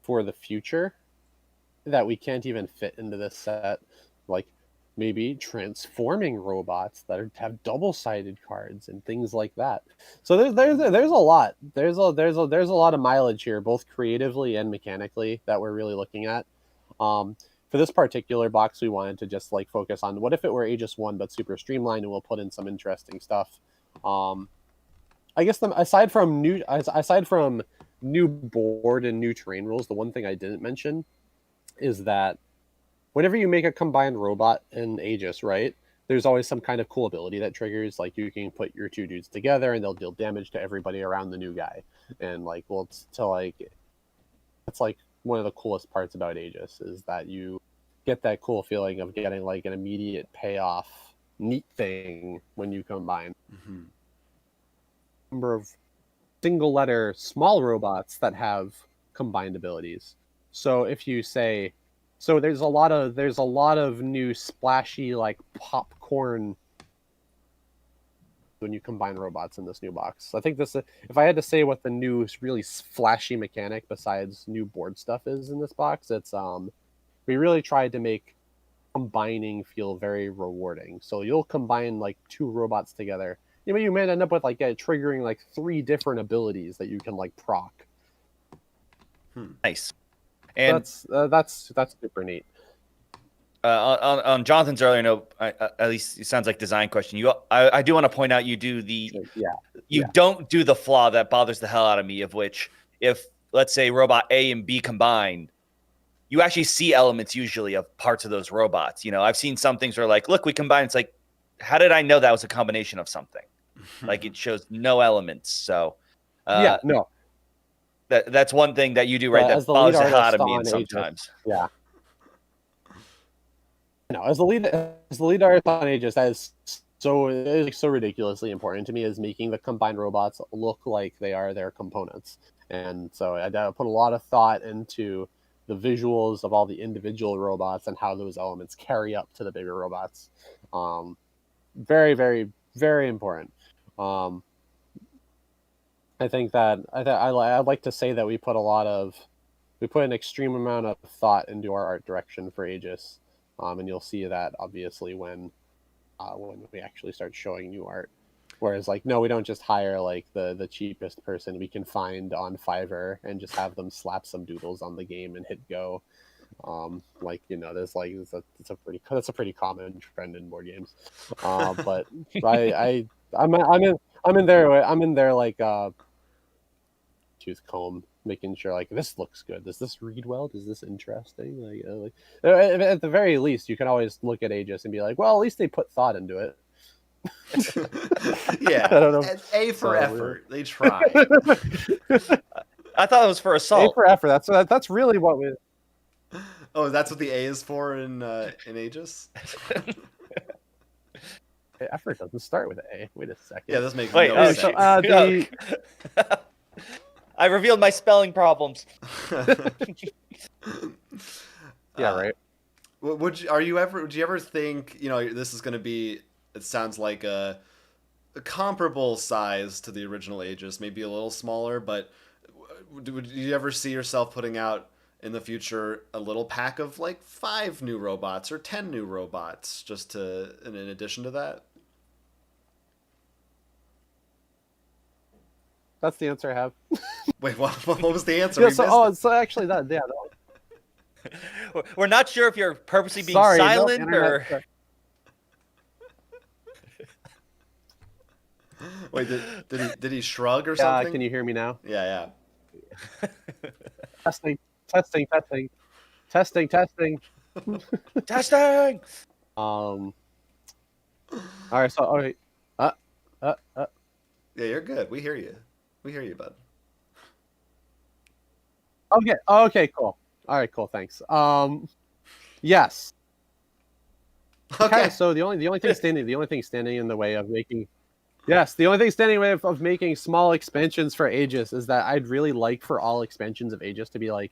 for the future that we can't even fit into this set. Like, maybe transforming robots that have double-sided cards and things like that. So there's a lot. There's a lot of mileage here, both creatively and mechanically, that we're really looking at. For this particular box, we wanted to just like focus on what if it were Aegis 1 but super streamlined, and we'll put in some interesting stuff. I guess aside from new board and new terrain rules, the one thing I didn't mention is that whenever you make a combined robot in Aegis, right, there's always some kind of cool ability that triggers. Like you can put your two dudes together and they'll deal damage to everybody around the new guy. And like, well, it's like one of the coolest parts about Aegis is that you get that cool feeling of getting like an immediate payoff, neat thing when you combine. Mm-hmm. Number of single letter small robots that have combined abilities. So if you say, so there's a lot of new splashy like popcorn when you combine robots in this new box. I think this, if I had to say what the new really flashy mechanic besides new board stuff is in this box, it's we really tried to make combining feel very rewarding. So you'll combine like two robots together. You may end up with like triggering like 3 different abilities that you can like proc. Nice. And that's super neat. On Jonathan's earlier note, at least it sounds like design question. I do want to point out you do don't do the flaw that bothers the hell out of me, of which if let's say robot A and B combined, you actually see elements usually of parts of those robots. I've seen some things where like, look, we combined. It's like, how did I know that was a combination of something? Like it shows no elements. So no. That's one thing that you do right that bothers the hell out of me sometimes. Yeah. No, as the lead artist on Aegis, that is so ridiculously important to me, is making the combined robots look like they are their components. And so I put a lot of thought into the visuals of all the individual robots and how those elements carry up to the bigger robots. Very, very, very important. I think that I'd like to say that we put an extreme amount of thought into our art direction for Aegis, and you'll see that obviously when we actually start showing new art. Whereas like, no, we don't just hire like the cheapest person we can find on Fiverr and just have them slap some doodles on the game and hit go. There's like that's a pretty common trend in board games. But I'm in there like tooth comb, making sure like this looks good. Does this read well? Is this interesting? At the very least, you can always look at Aegis and be like, well, at least they put thought into it. Yeah, I don't know. A for effort. They tried. I thought it was for assault. A for effort. That's really what we. Oh, that's what the A is for in Aegis. Effort doesn't start with A. Wait a second. Yeah, this makes no sense. I revealed my spelling problems. Yeah, right. Would you ever think, this is going to be, it sounds like a comparable size to the original Aegis, maybe a little smaller, but would you ever see yourself putting out in the future a little pack of like 5 new robots or 10 new robots just in addition to that? That's the answer I have. Wait, what was the answer? So actually that, yeah. No. We're not sure if you're purposely being silent or. Wait, did he shrug or something? Can you hear me now? Yeah. Testing. Testing. All right. So, all right. Yeah, you're good. We hear you, bud. Okay. Cool. All right. Cool. Thanks. Yes. Okay. So the only thing standing in the way of making. Yes, the only thing standing in the way of making small expansions for Aegis is that I'd really like for all expansions of Aegis to be like.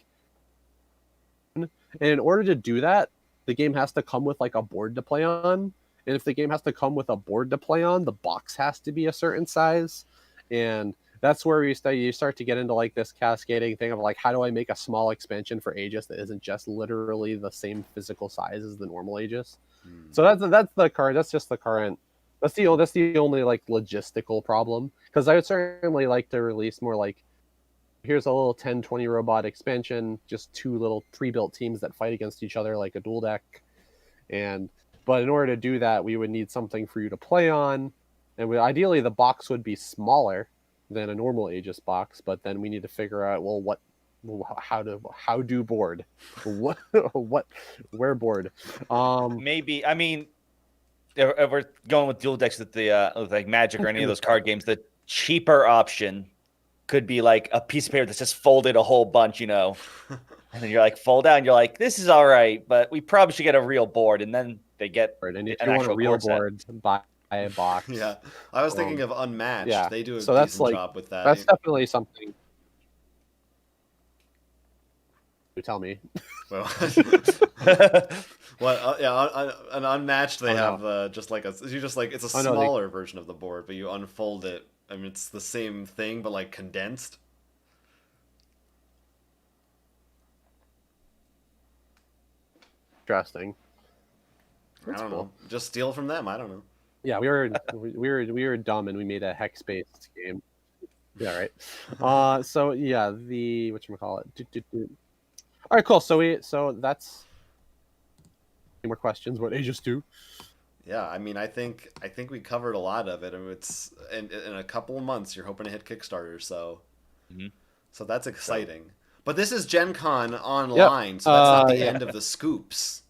And in order to do that, the game has to come with like a board to play on. And if the game has to come with a board to play on, the box has to be a certain size. And that's where you start to get into like this cascading thing of like, how do I make a small expansion for Aegis that isn't just literally the same physical size as the normal Aegis? So that's the current. That's just the current. That's the only like logistical problem, because I would certainly like to release more like, here's a little 10-20 robot expansion, just 2 little pre-built teams that fight against each other like a dual deck. But in order to do that, we would need something for you to play on, and ideally the box would be smaller than a normal Aegis box. But then we need to figure out, well, how do board, where board. Maybe, I mean, if we're going with dual decks with the with like Magic or any of those card games, the cheaper option could be like a piece of paper that's just folded a whole bunch, and then you're like, fold out, and you're like, this is all right, but we probably should get a real board, and then they get and if you want a real board, buy a box. Yeah, I was thinking of Unmatched. Yeah. They do a So that's decent like, job with that. that's definitely something. You tell me. Well, an Unmatched, they have just like it's a smaller version of the board, but you unfold it. I mean, it's the same thing, but like condensed. Interesting. I don't know. Just steal from them. I don't know. Yeah, we were dumb and we made a hex based game. Yeah, right. So yeah, the whatchamacallit. All right, cool. So that's any more questions about Aegis 2? Yeah, I mean, I think we covered a lot of it. I mean, it's in a couple of months you're hoping to hit Kickstarter, so so that's exciting. But this is Gen Con online, so that's not the end of the scoops.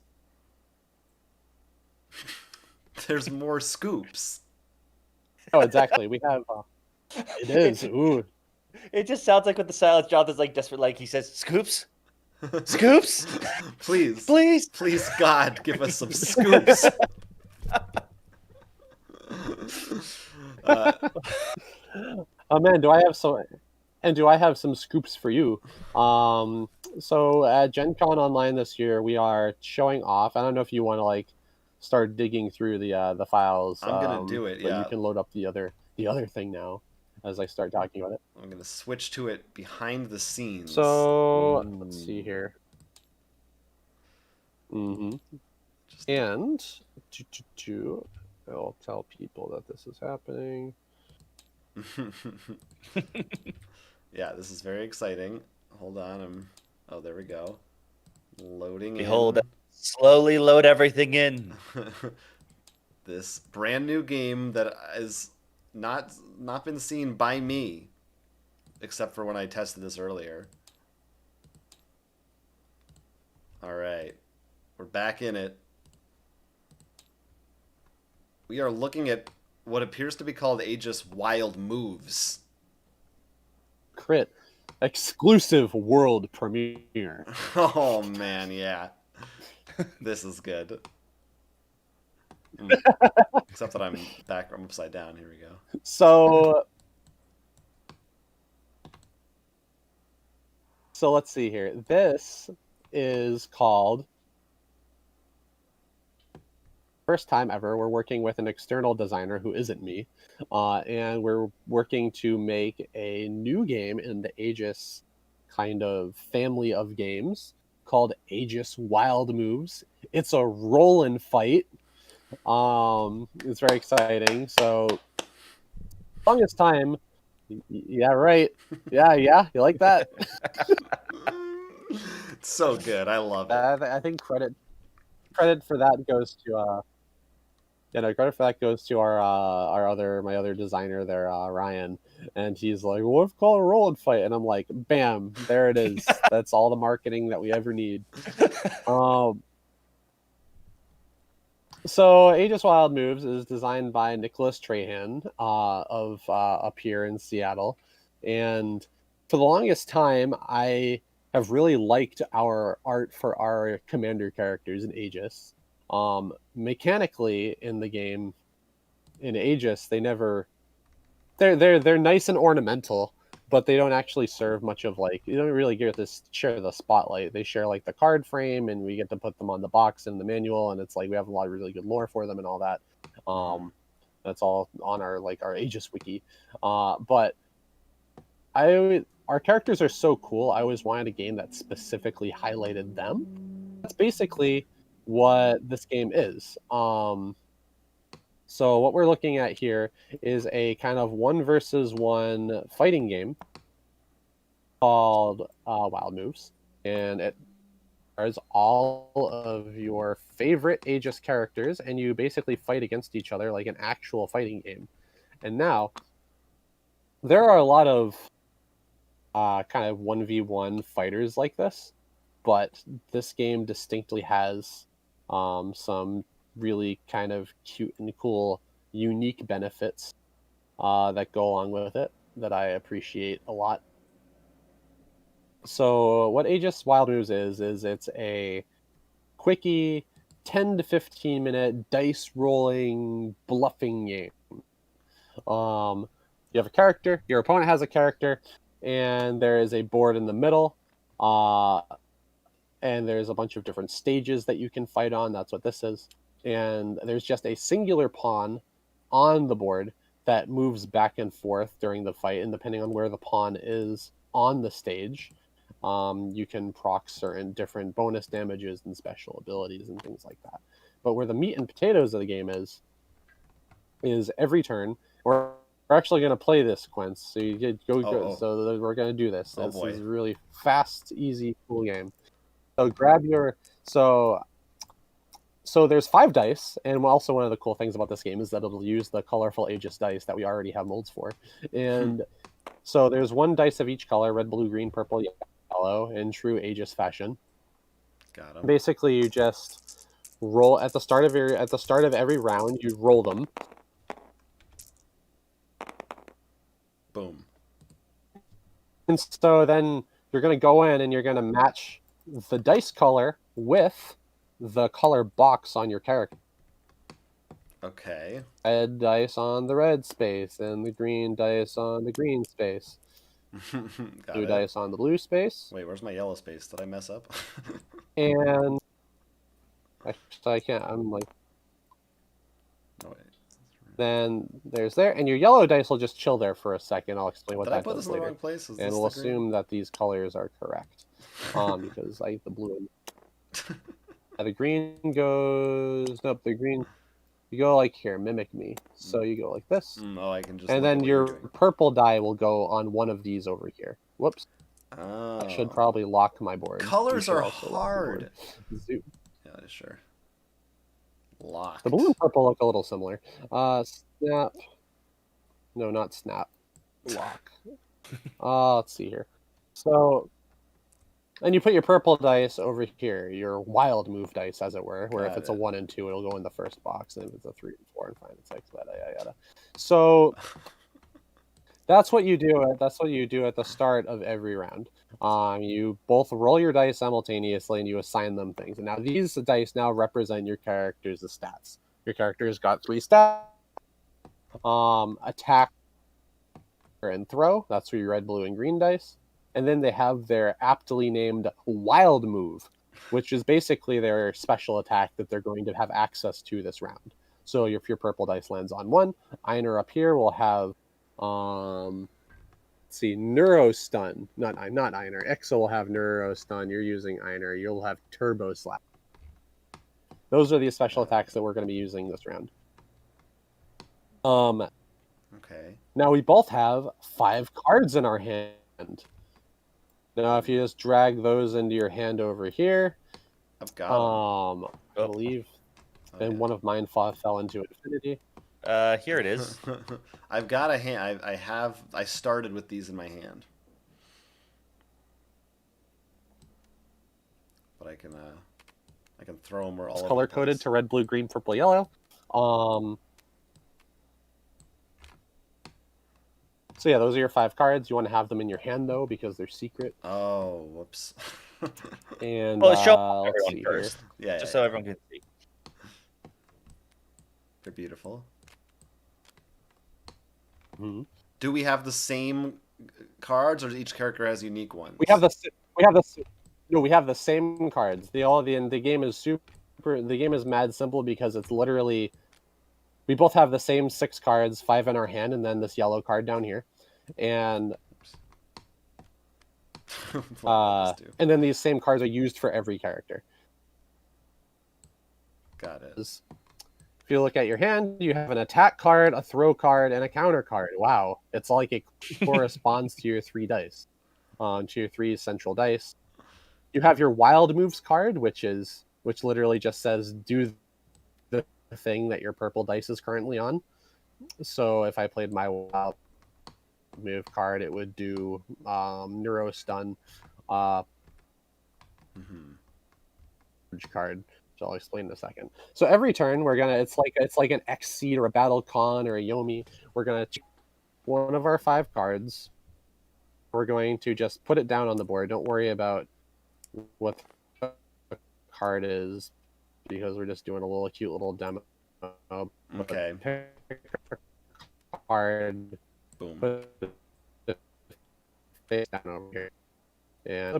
There's more scoops. Oh, exactly. We have. It is. Ooh. It just sounds like with the silence, Jonathan's like desperate, like he says, "Scoops, scoops, please, God, give us some scoops." Oh man, do I have some scoops for you? So at Gen Con Online this year, we are showing off. I don't know if you want to like start digging through the files. I'm gonna do it. But yeah, you can load up the other thing now as I start talking about it. I'm gonna switch to it behind the scenes. So let's see here. And I'll tell people that this is happening. Yeah, this is very exciting. Hold on, oh, there we go. Loading. Behold, slowly load everything in. This brand new game that is not been seen by me, except for when I tested this earlier. All right, we're back in it. We are looking at what appears to be called Aegis Wild Moves. Crit. Exclusive world premiere. Oh, man, yeah. This is good. Except that I'm upside down. Here we go. So let's see here. This is called... First time ever, we're working with an external designer who isn't me, and we're working to make a new game in the Aegis kind of family of games called Aegis Wild Moves. It's a roll and fight. It's very exciting. So longest time, yeah, right, yeah, you like that? It's so good. I love it. I think credit for that goes to credit for that goes to my other designer there, Ryan, and he's like, "Well, we've called a roll and fight," and I'm like, "Bam, there it is." That's all the marketing that we ever need. So Aegis Wild Moves is designed by Nicholas Trahan of up here in Seattle, and for the longest time, I have really liked our art for our commander characters in Aegis. Mechanically in the game in Aegis, they're nice and ornamental, but they don't actually serve much of like, you don't really get to share the spotlight. They share like the card frame, and we get to put them on the box and the manual, and it's like we have a lot of really good lore for them and all that. That's all on our Aegis wiki. But our characters are so cool. I always wanted a game that specifically highlighted them. That's basically what this game is. So what we're looking at here is a kind of 1 versus 1 fighting game called Wild Moves, and it is all of your favorite Aegis characters, and you basically fight against each other like an actual fighting game. And now, there are a lot of kind of 1v1 fighters like this, but this game distinctly has some really kind of cute and cool, unique benefits that go along with it that I appreciate a lot. So what Aegis Wild Moves is it's a quickie 10 to 15 minute dice rolling bluffing game. You have a character, your opponent has a character, and there is a board in the middle, and there's a bunch of different stages that you can fight on. That's what this is. And there's just a singular pawn on the board that moves back and forth during the fight, and depending on where the pawn is on the stage, you can proc certain different bonus damages and special abilities and things like that. But where the meat and potatoes of the game is every turn, we're actually going to play this sequence. So you get go. So we're going to do this. This is a really fast, easy, cool game. So grab your so there's 5 dice, and also one of the cool things about this game is that it'll use the colorful Aegis dice that we already have molds for. And so there's 1 dice of each color: red, blue, green, purple, yellow, in true Aegis fashion. Got 'em. Basically, you just roll at the start of every round. You roll them. Boom. And so then you're going to go in and you're going to match the dice color with the color box on your character. Okay. Red dice on the red space, and the green dice on the green space. Blue dice on the blue space. Wait, where's my yellow space? Did I mess up? And actually, I can't. I'm like. No, wait. Then there's there, and your yellow dice will just chill there for a second. I'll explain what Did that I put does this in the later. wrong place? And we'll assume that these colors are correct, because I the blue. The green goes up. The green, you go like here. Mimic me. So you go like this. I can just. And then your purple die will go on one of these over here. Whoops. Oh. I should probably lock my board. Colors are hard. Yeah, sure. Locked. The blue and purple look a little similar. Snap. No, not snap. Lock. Let's see here. So, and you put your purple dice over here, your wild move dice, as it were, where if it's a 1 and 2, it'll go in the first box, and if it's a 3 and 4 and 5 and 6, yada. So that's what you do. That's what you do at the start of every round. You both roll your dice simultaneously, and you assign them things. And now these dice now represent your character's stats. Your character's got 3 stats: attack and throw. That's for your red, blue, and green dice. And then they have their aptly named wild move, which is basically their special attack that they're going to have access to this round. So if your purple dice lands on 1, Einar up here will have let's see, Neuro Stun. Not Einar. Exa will have Neuro Stun. You're using Einar. You'll have Turbo Slap. Those are the special attacks that we're going to be using this round. Okay. Now we both have 5 cards in our hand. Now, if you just drag those into your hand over here, I've got I believe, and one of mine fell into infinity. Here it is. I've got a hand. I started with these in my hand, but I can throw them where all. It's color coded to red, blue, green, purple, yellow. So yeah, those are your 5 cards. You want to have them in your hand though, because they're secret. Oh, whoops. And well, show let's everyone see first. Yeah, just so everyone can see. They're beautiful. Mm-hmm. Do we have the same cards, or each character has unique ones? We have the same cards. The game is super. The game is mad simple because it's literally. We both have the same 6 cards, 5 in our hand, and then this yellow card down here. And And then these same cards are used for every character. Got it. If you look at your hand, you have an attack card, a throw card, and a counter card. Wow. It's like it corresponds to your 3 dice, to your 3 central dice. You have your wild moves card, which literally just says do the thing that your purple dice is currently on. So if I played my wild move card, it would do neuro stun card, which I'll explain in a second. So every turn it's like an Xseed or a Battle Con or a Yomi. We're gonna choose one of our 5 cards. We're going to just put it down on the board. Don't worry about what the card is, because we're just doing a cute little demo. Okay. Card. Boom. Put it face down over here. And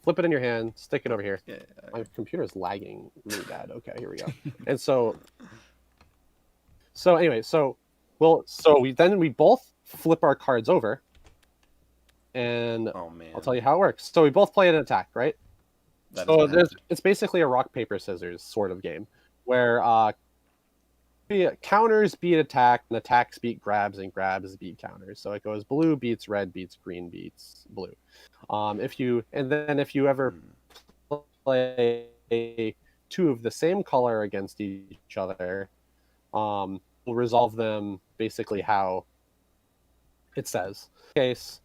flip it in your hand, stick it over here. Yeah. My computer's lagging really bad. Okay, here we go. And so anyway, we both flip our cards over, and oh man, I'll tell you how it works. So we both play an attack, right? It's basically a rock paper scissors sort of game, where counters beat attack, and attacks beat grabs, and grabs beat counters. So it goes blue beats red beats green beats blue. If you ever play 2 of the same color against each other, we'll resolve them basically how it says. In case,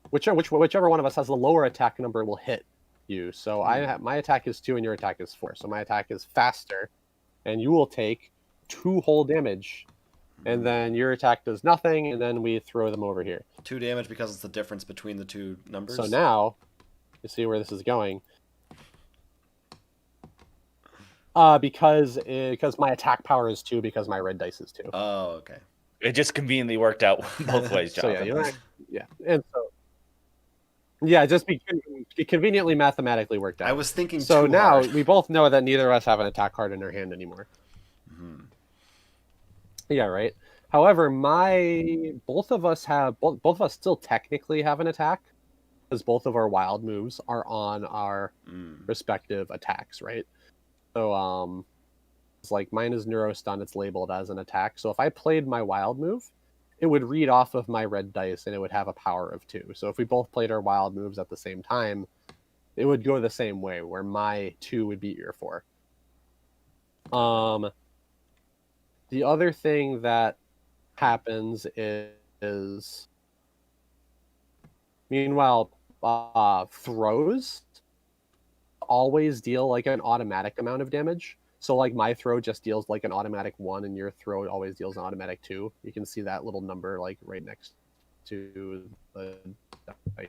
whichever one of us has the lower attack number will hit you. So my attack is 2 and your attack is 4. So my attack is faster, and you will take 2 whole damage. And then your attack does nothing, and then we throw them over here. 2 damage because it's the difference between the 2 numbers. So now, you see where this is going. Because my attack power is 2, because my red dice is 2. Oh, okay. It just conveniently worked out both ways, Jonathan. It just conveniently mathematically worked out. I was thinking. So now hard. we both know that neither of us have an attack card in our hand anymore. Mm-hmm. Yeah, right. However, both of us still technically have an attack, because both of our wild moves are on our respective attacks, right? So it's like mine is neuro stun, it's labeled as an attack. So if I played my wild move, it would read off of my red dice and it would have a power of 2. So if we both played our wild moves at the same time, it would go the same way, where my 2 would beat your 4. The other thing that happens is meanwhile, throws always deal like an automatic amount of damage. So like my throw just deals like an automatic 1, and your throw always deals an automatic 2. You can see that little number like right next to the dice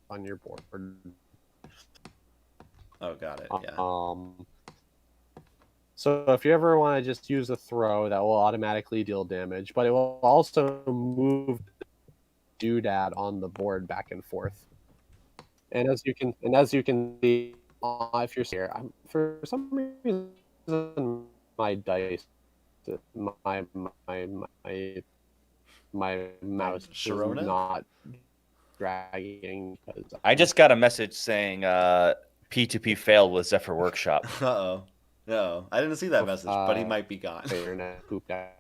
on your board. Oh, got it. Yeah. So if you ever want to just use a throw, that will automatically deal damage, but it will also move the doodad on the board back and forth. And as you can see, if you're here, for some reason my dice, my mouse is not dragging. I just got a message saying P2P failed with Zephyr Workshop. Uh-oh. No, I didn't see that message, but he might be gone. Internet pooped out.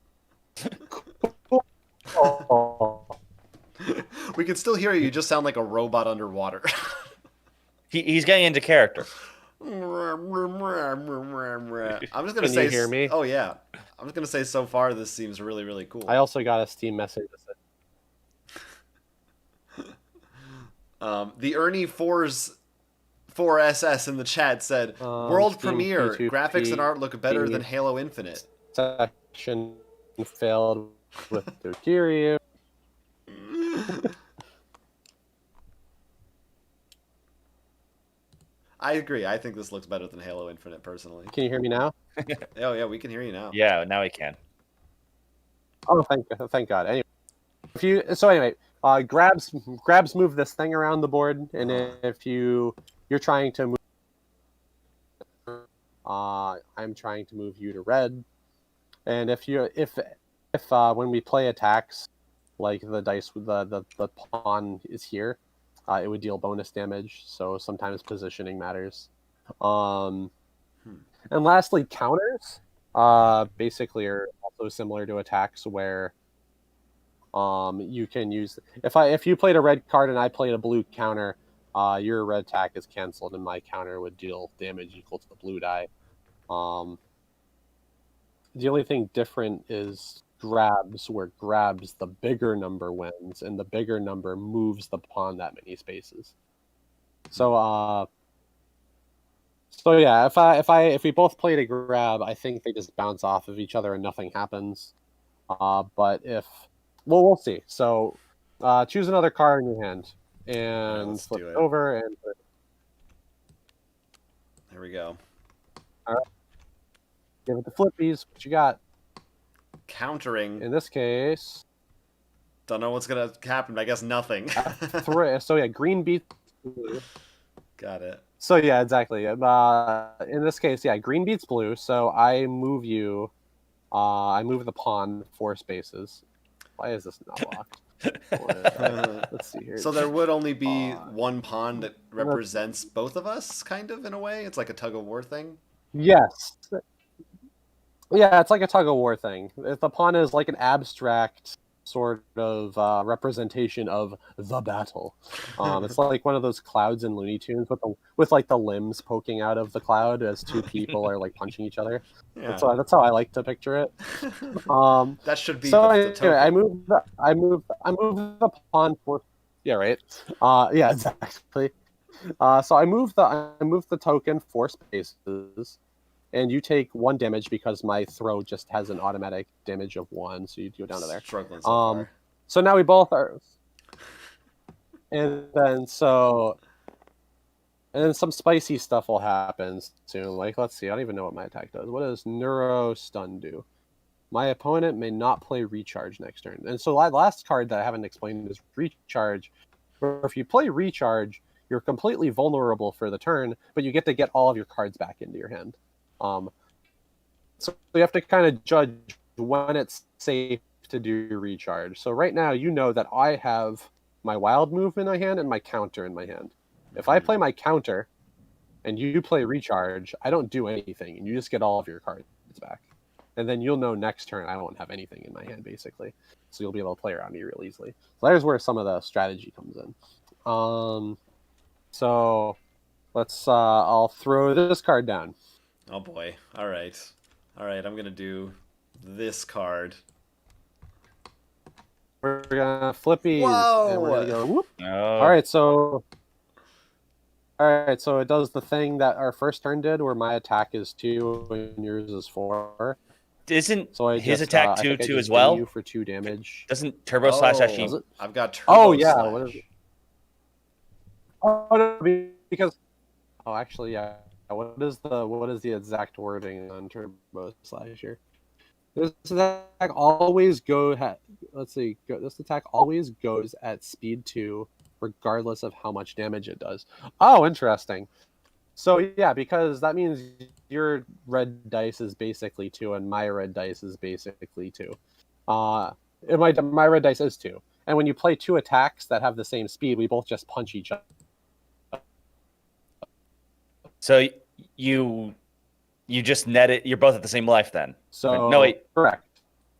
We can still hear you. You just sound like a robot underwater. He's getting into character. I'm just gonna Can say. You hear me? Oh yeah. I'm just gonna say. So far, this seems really, really cool. I also got a Steam message that said. The Ernie 4SS in the chat said, "World premiere. Graphics and art look better than Halo Infinite." Section failed with the Kiryu. I agree. I think this looks better than Halo Infinite, personally. Can you hear me now? Oh yeah, we can hear you now. Yeah, now we can. Oh, thank God. Anyway, grabs move this thing around the board, and if you're trying to move, I'm trying to move you to red, and if when we play attacks, like the dice with the pawn is here, it would deal bonus damage. So sometimes positioning matters. And lastly, counters basically are also similar to attacks where you can use if you played a red card and I played a blue counter, your red attack is canceled and my counter would deal damage equal to the blue die. The only thing different is grabs, where grabs the bigger number wins and the bigger number moves the pawn that many spaces. So yeah, if we both played a grab, I think they just bounce off of each other and nothing happens. But if we'll see. So choose another card in your hand and flip it over and there we go. All right. Give it the flippies. What you got? Countering. In this case, don't know what's gonna happen. I guess nothing. So yeah, green beats blue. Got it. So yeah, exactly. In this case, yeah, green beats blue. So I move you. I move the pawn 4 spaces. Why is this not locked? Let's see here. So there would only be one pawn that represents both of us, kind of, in a way? It's like a tug-of-war thing? Yes. Yeah, it's like a tug-of-war thing. If the pawn is like an abstract sort of representation of the battle. It's like one of those clouds in Looney Tunes with like the limbs poking out of the cloud as 2 people are like punching each other. Yeah. That's how I like to picture it. That should be the token. I move the pawn for. Yeah, right. Yeah, exactly. So I move the token 4 spaces. And you take 1 damage because my throw just has an automatic damage of 1, so you go down to there. Struggling so far. So now we both are, and then some spicy stuff will happen soon. Like, let's see, I don't even know what my attack does. What does Neuro Stun do? My opponent may not play Recharge next turn. And so the last card that I haven't explained is Recharge. Where if you play Recharge, you're completely vulnerable for the turn, but you get to get all of your cards back into your hand. So you have to kind of judge when it's safe to do recharge. So right now, you know that I have my wild move in my hand and my counter in my hand. If I play my counter and you play recharge, I don't do anything, and you just get all of your cards back. And then you'll know next turn I won't have anything in my hand, basically. So you'll be able to play around me real easily. So there's where some of the strategy comes in. So let's I'll throw this card down. Oh boy. All right, I'm gonna do this card. We're gonna flippies. Whoa! And we're gonna go whoop. Oh. All right, so it does the thing that our first turn did, where my attack is 2 and yours is 4. Isn't his attack 2 as well? You for 2 damage. Doesn't Turbo Slash actually? I've got Turbo Slash. What is it? Oh no, because actually, yeah. What is the exact wording on Turbo Slash here? This attack always this attack always goes at speed 2, regardless of how much damage it does. Oh, interesting. So yeah, because that means your red dice is basically 2, and my red dice is basically 2. And my red dice is 2. And when you play 2 attacks that have the same speed, we both just punch each other. So you just net it. You're both at the same life then. So no, wait. Correct.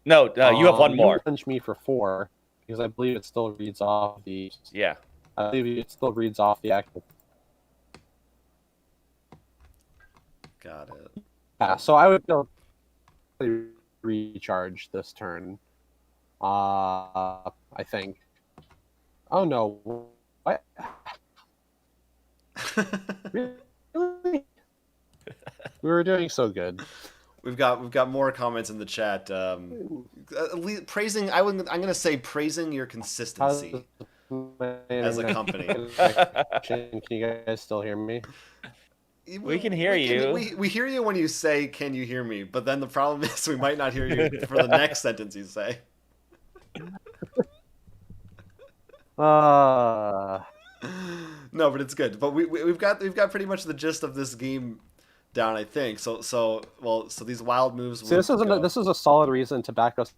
No, you have 1 more. You punch me for 4 because I believe it still reads off the. Yeah. I believe it still reads off the active. Got it. Yeah. So I would go recharge this turn. I think. Oh no! What? Really? We were doing so good. We've got more comments in the chat. Praising. I'm gonna say praising your consistency as a company. Can you guys still hear me? We can hear you. We hear you when you say, "Can you hear me?" But then the problem is we might not hear you for the next sentence you say. No, but it's good. But we've got pretty much the gist of this game down, I think. So these wild moves. See, this is a solid reason to back us.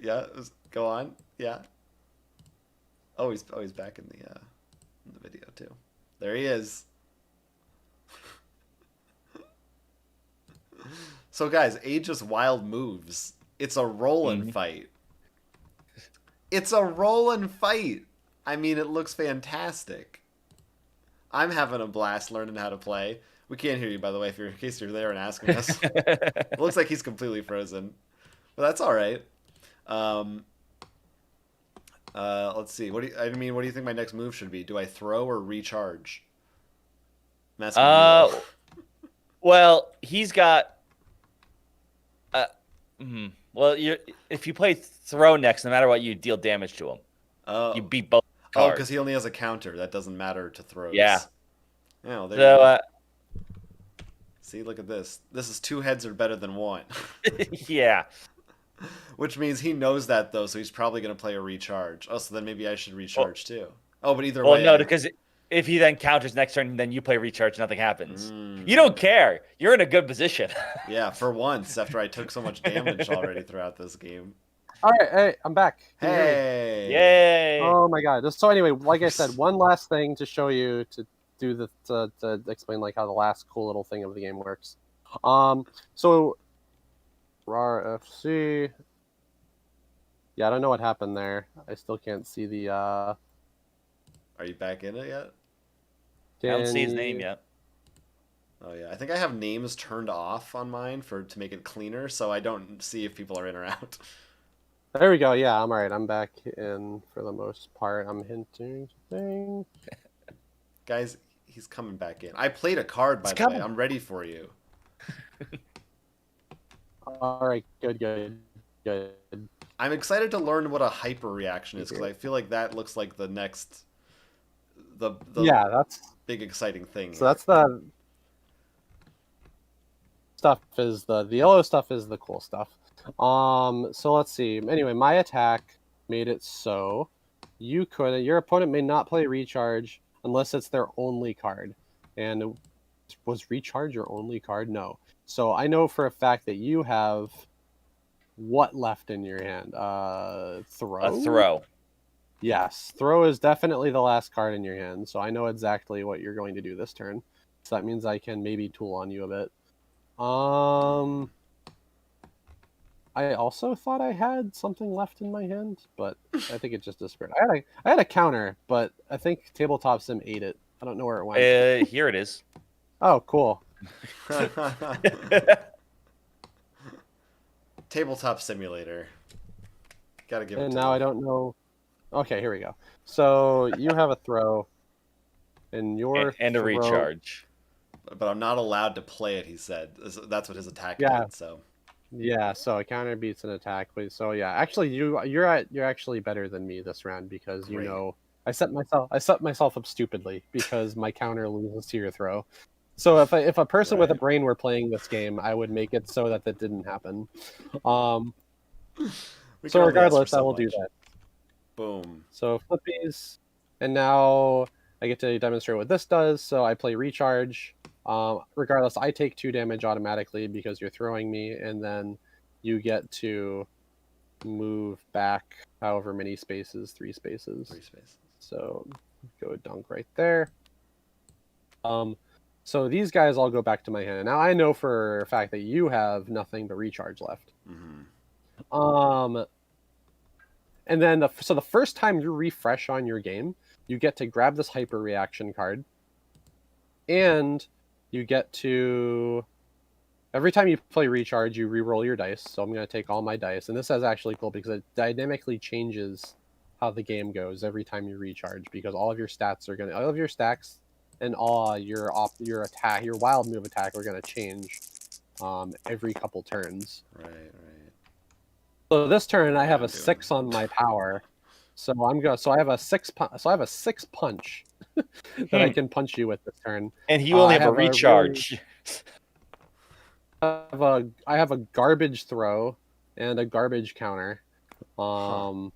Yeah, go on. Yeah. Oh, he's back in the video too. There he is. So guys, Aegis wild moves. It's a roll and fight. It's a roll and fight. I mean, it looks fantastic. I'm having a blast learning how to play. We can't hear you, by the way, in case you're there and asking us. It looks like he's completely frozen, but that's all right. Let's see. What do you think my next move should be? Do I throw or recharge? Well, he's got. Well, if you play throw next, no matter what, you deal damage to him. You beat both. Oh, because he only has a counter. That doesn't matter to throws. Yeah. Oh, there you go. See, look at this. This is 2 heads are better than 1. Yeah. Which means he knows that, though, so he's probably going to play a recharge. Oh, so then maybe I should recharge, too. Oh, but either way... Well, no, because if he then counters next turn, then you play recharge, nothing happens. You don't care. You're in a good position. Yeah, for once, after I took so much damage already throughout this game. All right, hey, I'm back. Hey! Yay! Oh my god! So anyway, like I said, one last thing to show you to explain like how the last cool little thing of the game works. So RAR FC. Yeah, I don't know what happened there. I still can't see the. Are you back in it yet? I don't see his name yet. Oh yeah, I think I have names turned off on mine to make it cleaner, so I don't see if people are in or out. There we go. Yeah, I'm alright. I'm back in for the most part. I'm hinting thing. Guys, he's coming back in. I played a card, by the way. I'm ready for you. Alright, good. I'm excited to learn what a hyper reaction is, because I feel like that looks like the next... Yeah, that's... big exciting thing. So that's the... stuff is the yellow stuff is the cool stuff. So let's see. Anyway, my attack made it so your opponent may not play recharge unless it's their only card. And was recharge your only card? No. So I know for a fact that you have what left in your hand? Throw? A throw. Yes. Throw is definitely the last card in your hand. So I know exactly what you're going to do this turn. So that means I can maybe tool on you a bit. I also thought I had something left in my hand, but I think it just disappeared. I had a counter, but I think Tabletop Sim ate it. I don't know where it went. Here it is. Oh, cool. Tabletop Simulator. Gotta give it to And now I don't know. Okay, here we go. So you have a throw, and your and a recharge. But I'm not allowed to play it, he said. That's what his attack did, so... Yeah, so a counter beats an attack. So yeah, actually you're actually better than me this round because you know I set myself up stupidly because my counter loses to your throw. So if a person with a brain were playing this game, I would make it so that didn't happen. So regardless, I will do that. Boom. So flippies, and now I get to demonstrate what this does. So I play recharge. Regardless, I take 2 damage automatically because you're throwing me, and then you get to move back however many spaces, 3 spaces. 3 spaces. So go dunk right there. So these guys all go back to my hand. Now I know for a fact that you have nothing but recharge left. Mm-hmm. And then the first time you refresh on your game, you get to grab this hyper reaction card, and you get to, every time you play recharge, you re-roll your dice. So I'm going to take all my dice. And this is actually cool because it dynamically changes how the game goes every time you recharge, because all of your stacks and all your attack, your wild move attack are going to change every couple turns. Right. So this turn I have a 6 on my power. So I have a 6 punch that I can punch you with this turn. And you only have a recharge. I have a garbage throw and a garbage counter. And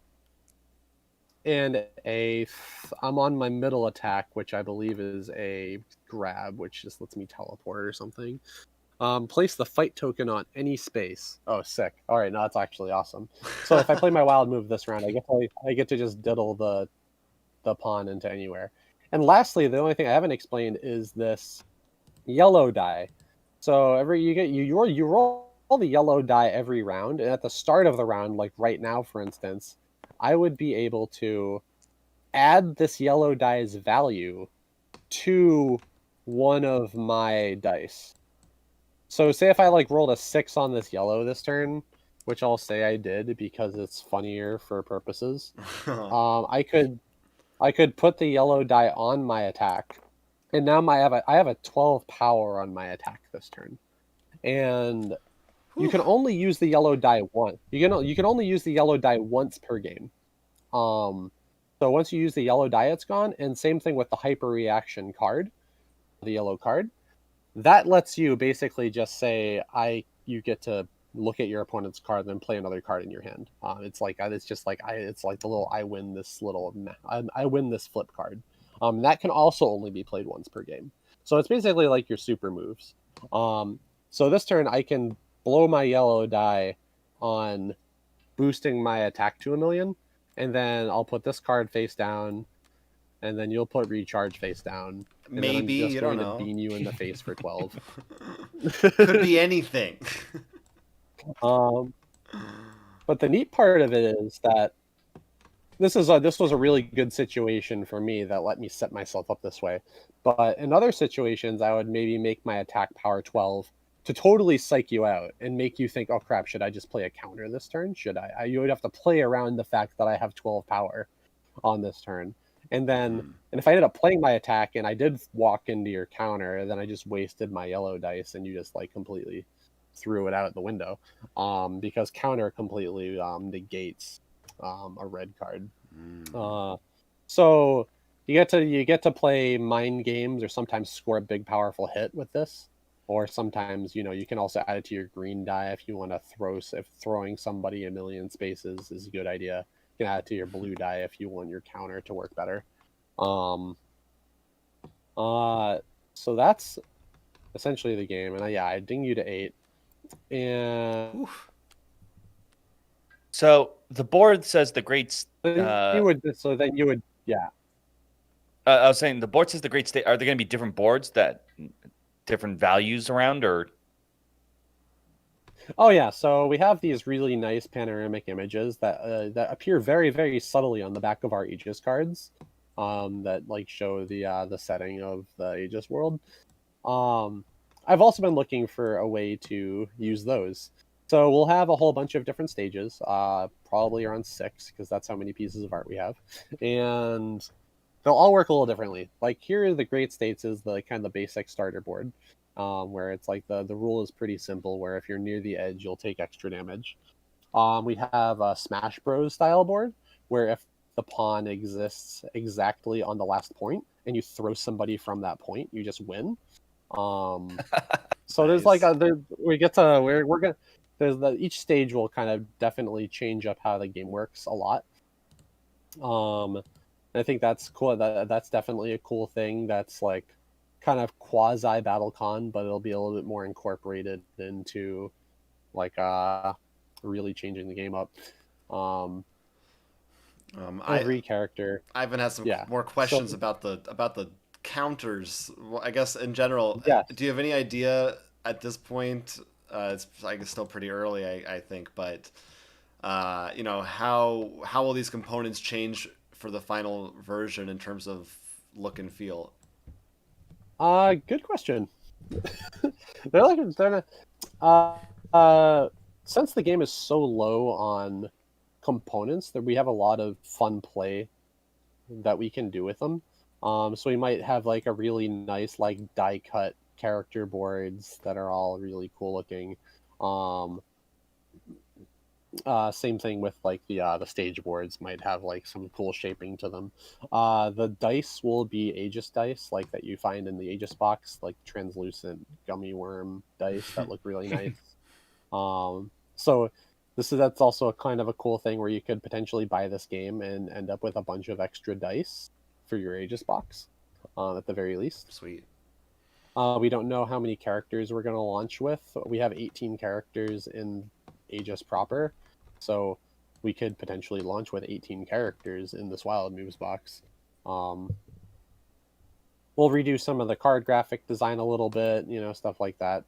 I'm on my middle attack, which I believe is a grab, which just lets me teleport or something. Place the fight token on any space. Oh, sick. All right, no, that's actually awesome. So if I play my wild move this round, I get to just diddle the pawn into anywhere. And lastly, the only thing I haven't explained is this yellow die. So you roll the yellow die every round, and at the start of the round, like right now, for instance, I would be able to add this yellow die's value to one of my dice. So say if I like rolled a 6 on this yellow this turn, which I'll say I did because it's funnier for purposes. I could put the yellow die on my attack, and now I have a 12 power on my attack this turn, and you can only use the yellow die once. You can only use the yellow die once per game. So once you use the yellow die, it's gone. And same thing with the hyper reaction card, the yellow card. That lets you basically just say you get to look at your opponent's card and then play another card in your hand. It's like the little I win this flip card. That can also only be played once per game. So it's basically like your super moves. So this turn I can blow my yellow die on boosting my attack to 1,000,000, and then I'll put this card face down, and then you'll put recharge face down. And Maybe, then I'm just you going don't know. to bean you in the face for 12. Could be anything. But the neat part of it is that this was a really good situation for me that let me set myself up this way. But in other situations, I would maybe make my attack power 12 to totally psych you out and make you think, oh crap, should I just play a counter this turn? Should I? You would have to play around the fact that I have 12 power on this turn. And then, and if I ended up playing my attack and I did walk into your counter, then I just wasted my yellow dice and you just like completely threw it out the window. Because counter completely negates a red card. So you get to play mind games or sometimes score a big powerful hit with this. Or sometimes, you can also add it to your green die if you want to if throwing somebody 1,000,000 spaces is a good idea. You can add it to your blue die if you want your counter to work better. So that's essentially the game. And I ding you to 8. And so the board says the great. I was saying the board says the great state. Are there going to be different boards that different values around, or? Oh yeah, so we have these really nice panoramic images that appear very, very subtly on the back of our Aegis cards, that like show the setting of the Aegis world. I've also been looking for a way to use those. So we'll have a whole bunch of different stages, probably around 6, because that's how many pieces of art we have, and they'll all work a little differently. Like here, the Great States is the kind of the basic starter board. Where it's like the rule is pretty simple, where if you're near the edge, you'll take extra damage. We have a Smash Bros. Style board, where if the pawn exists exactly on the last point, and you throw somebody from that point, you just win. So there's like each stage will kind of definitely change up how the game works a lot. I think that's cool. That's definitely a cool thing. That's like kind of quasi BattleCon, but it'll be a little bit more incorporated into like really changing the game up. Every character. Ivan has some more questions about the counters. Well, I guess in general, yes. Do you have any idea at this point? It's I guess still pretty early, I think, but how will these components change for the final version in terms of look and feel? Good question. Since the game is so low on components, that we have a lot of fun play that we can do with them. So we might have like a really nice like die cut character boards that are all really cool looking. Same thing with like the stage boards might have like some cool shaping to them. The dice will be Aegis dice, like that you find in the Aegis box, like translucent gummy worm dice that look really nice. So that's also a kind of a cool thing where you could potentially buy this game and end up with a bunch of extra dice for your Aegis box, at the very least. Sweet. We don't know how many characters we're going to launch with. We have 18 characters in Aegis proper, so we could potentially launch with 18 characters in this Wild Moves box. We'll redo some of the card graphic design a little bit, stuff like that.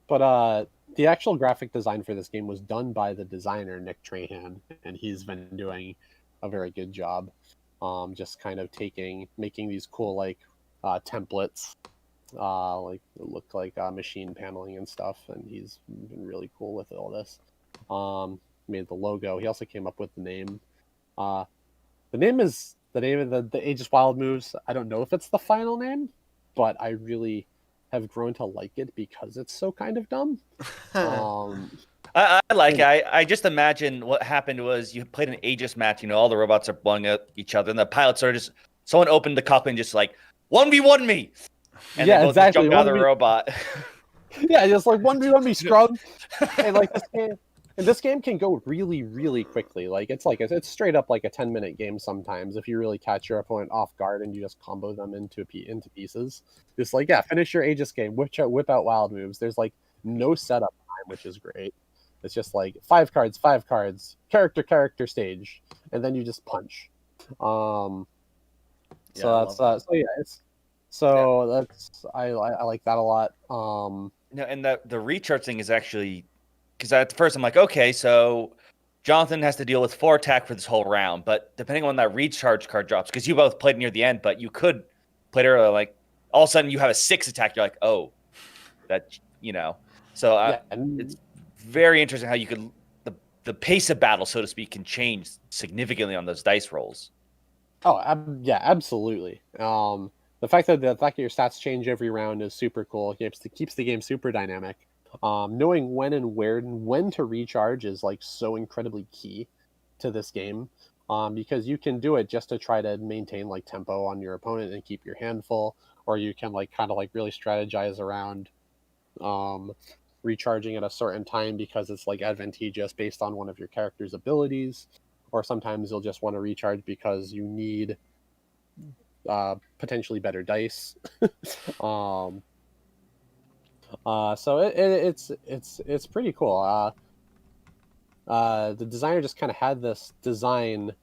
But the actual graphic design for this game was done by the designer, Nick Trahan, and he's been doing a very good job. Just kind of making these cool, templates, like look like machine paneling and stuff, and he's been really cool with all this. Made the logo. He also came up with the name. The name is the name of the Aegis Wild Moves. I don't know if it's the final name, but I really have grown to like it because it's so kind of dumb. I like it. I just imagine what happened was you played an Aegis match, all the robots are blowing at each other, and the pilots are just, someone opened the cockpit and just like, 1v1 me! And yeah, they both exactly. jumped out of the robot. Yeah, just like 1v1 me scrub. And this game can go really, really quickly. It's straight up like a 10-minute game sometimes if you really catch your opponent off guard and you just combo them into pieces. Just finish your Aegis game, whip out Wild Moves. There's no setup time, which is great. It's just 5 cards, character, stage, and then you just punch. I like that a lot. And the recharge thing is actually, because at first I'm like, okay, so Jonathan has to deal with 4 attack for this whole round, but depending on when that recharge card drops, because you both played near the end, but you could play it earlier, all of a sudden you have a 6 attack, you're like, oh, that, so it's very interesting how you could, the pace of battle, so to speak, can change significantly on those dice rolls. Oh, yeah, absolutely. The fact that your stats change every round is super cool. It keeps the game super dynamic. Knowing when and when to recharge is so incredibly key to this game, because you can do it just to try to maintain tempo on your opponent and keep your hand full, or you can really strategize around recharging at a certain time because it's advantageous based on one of your character's abilities, or sometimes you'll just want to recharge because you need potentially better dice. So it's pretty cool. The designer just kind of had this design.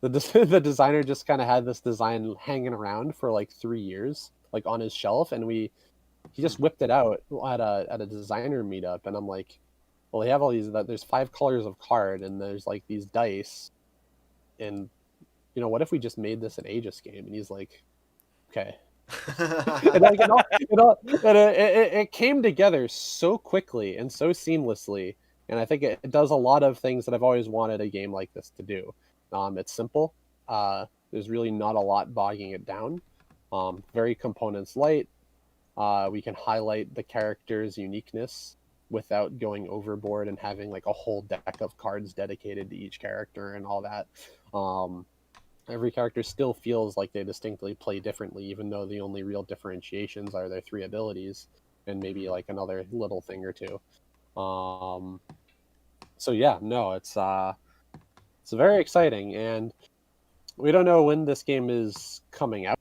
The designer just kind of had this design hanging around for 3 years, on his shelf, and he just whipped it out at a designer meetup, and I'm like, well, they have all these. There's 5 colors of card, and there's these dice, and what if we just made this an Aegis game? And he's like, okay. And it came together so quickly and so seamlessly, and I think it does a lot of things that I've always wanted a game like this to do. It's simple. There's really not a lot bogging it down. Very components light. We can highlight the character's uniqueness without going overboard and having a whole deck of cards dedicated to each character and all that. Every character still feels like they distinctly play differently, even though the only real differentiations are their 3 abilities and maybe another little thing or 2. So yeah, no, it's very exciting, and we don't know when this game is coming out.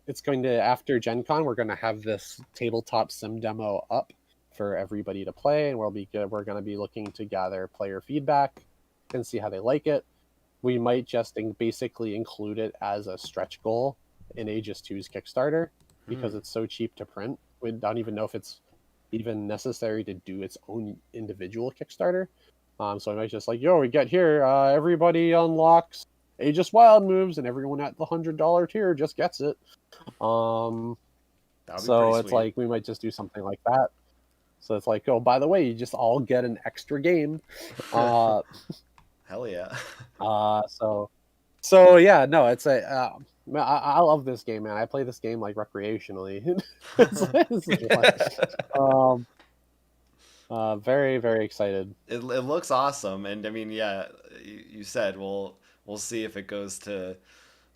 It's going to, after Gen Con, we're going to have this tabletop sim demo up for everybody to play, and we're going to be looking to gather player feedback and see how they like it. We might just basically include it as a stretch goal in Aegis 2's Kickstarter because it's so cheap to print. We don't even know if it's even necessary to do its own individual Kickstarter. So I might just we get here, everybody unlocks Aegis Wild Moves, and everyone at the $100 tier just gets it. So it's sweet. We might just do something like that. So it's oh, by the way, you just all get an extra game. Hell yeah. So yeah, no, it's I love this game, man. I play this game recreationally. It's very, very excited. It looks awesome, and I mean, yeah, you said we'll see if it goes to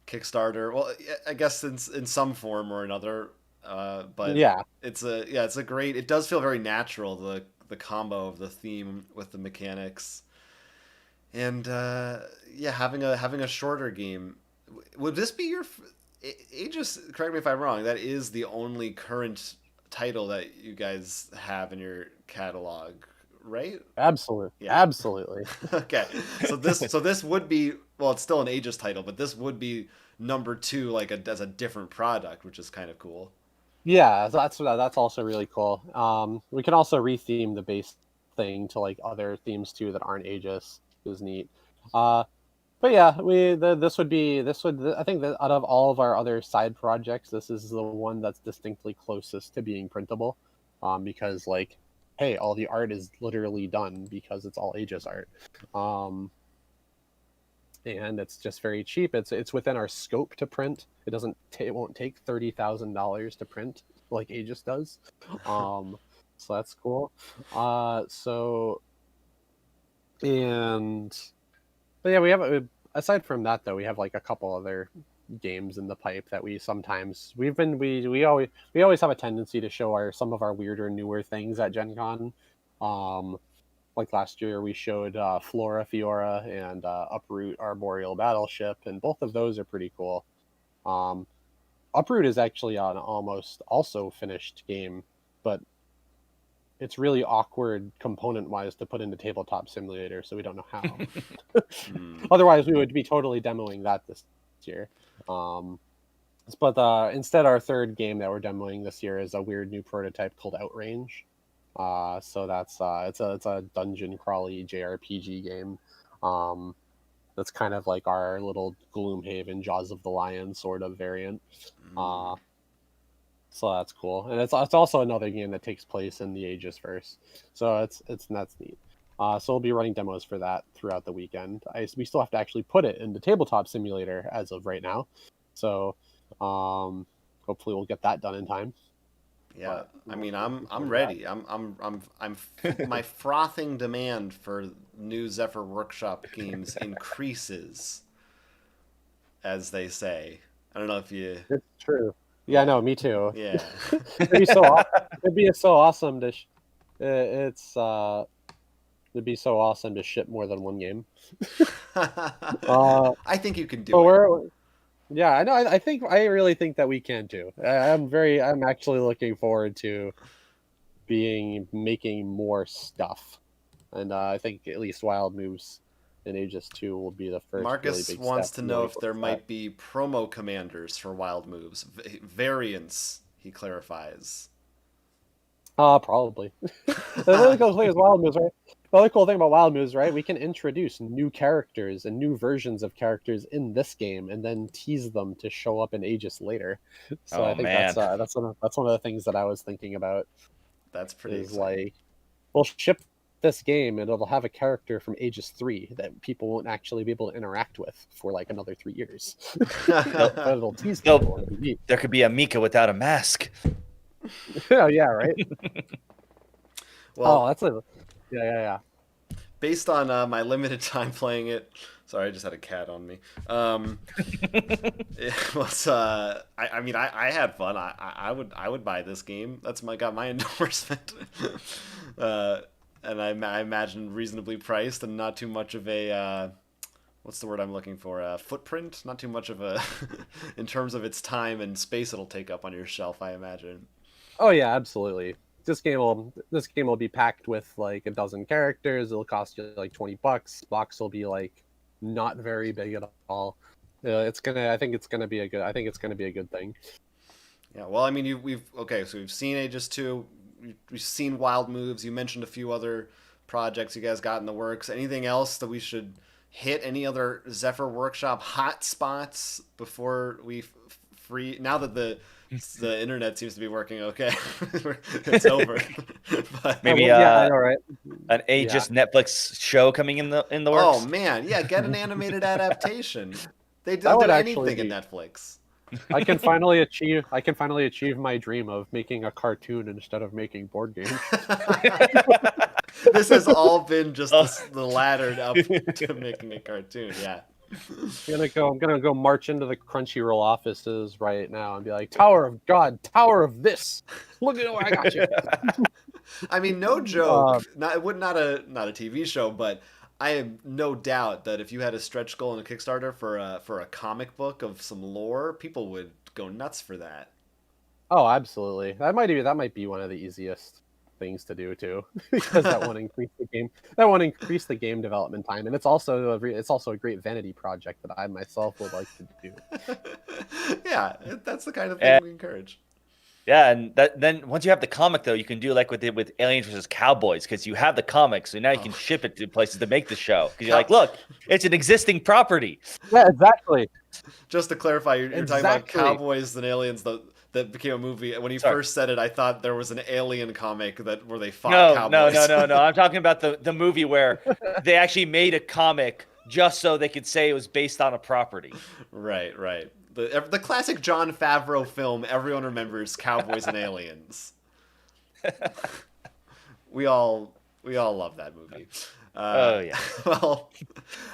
Kickstarter. Well, I guess in some form or another. But yeah, it's a great. It does feel very natural, the combo of the theme with the mechanics, and having a shorter game. Would this be Aegis, correct me if I'm wrong, that is the only current title that you guys have in your catalog, right? Absolutely, Yeah. absolutely. Okay. So this would be, well, it's still an Aegis title, but this would be number 2 like as a different product, which is kind of cool. Yeah, that's also really cool. We can also retheme the base thing to like other themes too that aren't Aegis, is neat. Uh, but yeah, this would I think that out of all of our other side projects, this is the one that's distinctly closest to being printable, because like, hey, all the art is literally done because it's all Aegis art. Um, and it's just very cheap. It's within our scope to print. It won't take $30,000 to print like Aegis does. So that's cool. So and but yeah, we have aside from that though, we have like a couple other games in the pipe that we always have a tendency to show some of our weirder newer things at Gen Con. Um, like last year, we showed Flora Fiora and Uproot Arboreal Battleship, and both of those are pretty cool. Um, Uproot is actually an almost also finished game, but it's really awkward component-wise to put into Tabletop Simulator, so we don't know how. Otherwise, we would be totally demoing that this year. But instead, our third game that we're demoing this year is a weird new prototype called Outrange. So that's it's a dungeon crawly JRPG game. That's kind of like our little Gloomhaven, Jaws of the Lion sort of variant. So that's cool, and it's also another game that takes place in the Aegis verse. So that's neat. So we'll be running demos for that throughout the weekend. We still have to actually put it into Tabletop Simulator as of right now. So hopefully we'll get that done in time. Yeah, I mean, I'm ready. I'm my frothing demand for new Zephyr Workshop games increases, as they say. I don't know if you. It's true. Yeah, no, me too. Yeah. It'd be so awesome to. It'd be so awesome to ship more than one game. I think you can do it. Yeah, I know. I really think that we can too. I'm actually looking forward to making more stuff, and I think at least Wild Moves in Aegis 2 will be the first. Marcus really big wants step to know if there might be promo commanders for Wild Moves variants. He clarifies. Probably. The really cool thing is Wild Moves, right? The other cool thing about Wild Moves, right? We can introduce new characters and new versions of characters in this game, and then tease them to show up in Aegis later. So I think that's one of the things that I was thinking about. That's pretty exciting. Like, we'll ship this game, and it'll have a character from Aegis 3 that people won't actually be able to interact with for like another 3 years. But it'll tease people. There could be a Mika without a mask. Oh yeah, right. Well, yeah. Based on my limited time playing it, sorry, I just had a cat on me. It was. I mean, I had fun. I would buy this game. That's got my endorsement. And I imagine reasonably priced and not too much of a. What's the word I'm looking for? Footprint. Not too much of a, in terms of its time and space it'll take up on your shelf, I imagine. Oh yeah, absolutely. This game will be packed with like a dozen characters. It'll cost you like $20. Box will be like not very big at all. I think it's gonna be a good thing. Yeah. Well, I mean, so we've seen Aegis 2. We've seen Wild Moves. You mentioned a few other projects you guys got in the works. Anything else that we should hit? Any other Zephyr Workshop hot spots before we free? Now that the internet seems to be working okay, it's over. But, maybe I know, right? An Aegis Netflix show coming in the works. Oh man, yeah, get an animated adaptation. They don't do anything in Netflix. I can finally achieve my dream of making a cartoon instead of making board games. This has all been just the ladder up to making a cartoon. Yeah. I'm gonna go march into the Crunchyroll offices right now and be like, Tower of God, Tower of this. Look at where I got you. I mean, no joke. Not a TV show, but I have no doubt that if you had a stretch goal and a Kickstarter for a comic book of some lore, people would go nuts for that. Oh, absolutely. That might be one of the easiest things to do too, because that won't increase the game. That won't increase the game development time, and it's also a great vanity project that I myself would like to do. Yeah, that's the kind of thing we encourage. Yeah, and then once you have the comic, though, you can do like with Aliens versus Cowboys, because you have the comic, so now you can ship it to places to make the show. Because you're like, look, it's an existing property. Yeah, exactly. Just to clarify, you're talking about Cowboys and Aliens that became a movie. When you first said it, I thought there was an Alien comic where they fought Cowboys. No. I'm talking about the movie where they actually made a comic just so they could say it was based on a property. Right. The classic Jon Favreau film everyone remembers, Cowboys and Aliens. We all love that movie. Oh yeah. Well,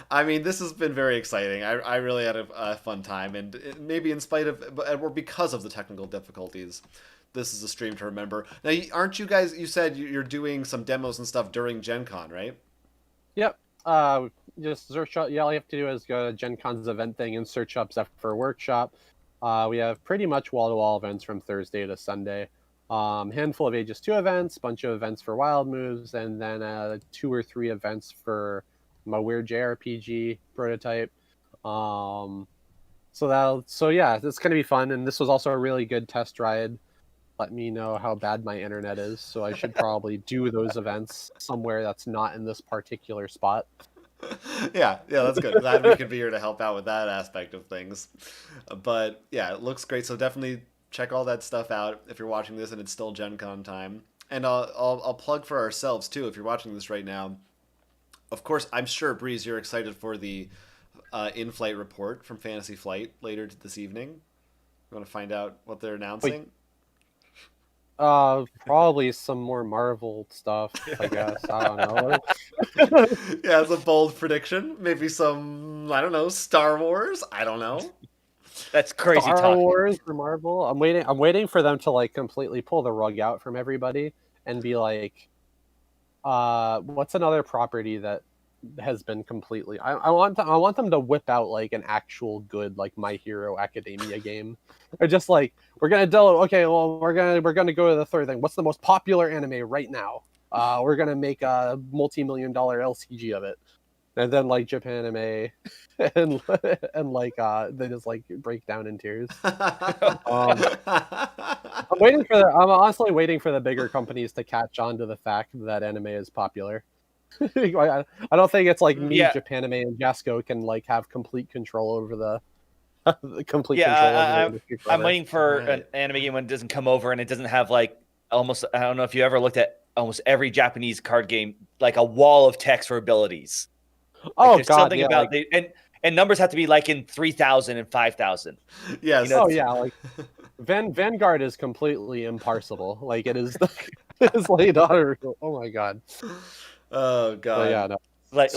I mean, this has been very exciting. I really had a fun time, and maybe in spite of or because of the technical difficulties, this is a stream to remember. Now, aren't you guys? You said you're doing some demos and stuff during Gen Con, right? Yep. Just search up. Yeah, all you have to do is go to Gen Con's event thing and search up Zephyr Workshop. We have pretty much wall-to-wall events from Thursday to Sunday. Handful of Aegis 2 events, bunch of events for Wild Moves, and then 2 or 3 events for my weird JRPG prototype. So yeah, it's gonna be fun. And this was also a really good test ride. Let me know how bad my internet is. So I should probably do those events somewhere that's not in this particular spot. Yeah, that's good. Glad we could be here to help out with that aspect of things. But yeah, it looks great. So definitely check all that stuff out if you're watching this and it's still Gen Con time. And I'll plug for ourselves too if you're watching this right now. Of course, I'm sure, Breeze, you're excited for the in-flight report from Fantasy Flight later this evening. You want to find out what they're announcing? Probably some more Marvel stuff, I guess. I don't know. Yeah, it's a bold prediction. Maybe some, I don't know, Star Wars? I don't know. That's crazy Star talking. Wars for Marvel. I'm waiting for them to like completely pull the rug out from everybody and be like, what's another property that has been completely I want them to whip out like an actual good like My Hero Academia game. Or just like we're gonna go to the third thing. What's the most popular anime right now? We're gonna make a multi-million-dollar LCG of it. And then like Japanime and like they just like break down in tears. I'm honestly waiting for the bigger companies to catch on to the fact that anime is popular. I don't think it's like me, Japanime, and Jasco can like have complete control over the complete control over the industry forever. I'm waiting for an anime game when it doesn't come over and it doesn't have like almost, I don't know if you ever looked at almost every Japanese card game, like a wall of text for abilities. Oh like, God! Something yeah, about like, and numbers have to be like in 3,000 and 5,000. Yes. You know, like Vanguard is completely imparsible. Like it is, it is laid on. Oh my God. Oh God. So, yeah. No. Like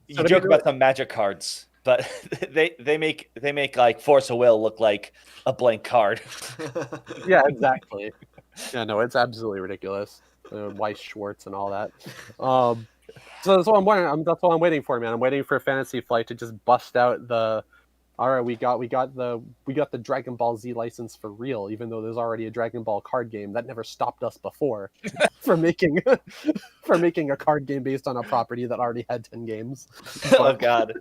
you joke about some Magic cards, but they make like Force of Will look like a blank card. Yeah, exactly. Yeah, no, it's absolutely ridiculous. Weiss Schwartz and all that. So that's what I'm waiting. That's what I'm waiting for, man. I'm waiting for Fantasy Flight to just bust out the. All right, we got the Dragon Ball Z license for real, even though there's already a Dragon Ball card game that never stopped us before from making a card game based on a property that already had 10 games. Oh God.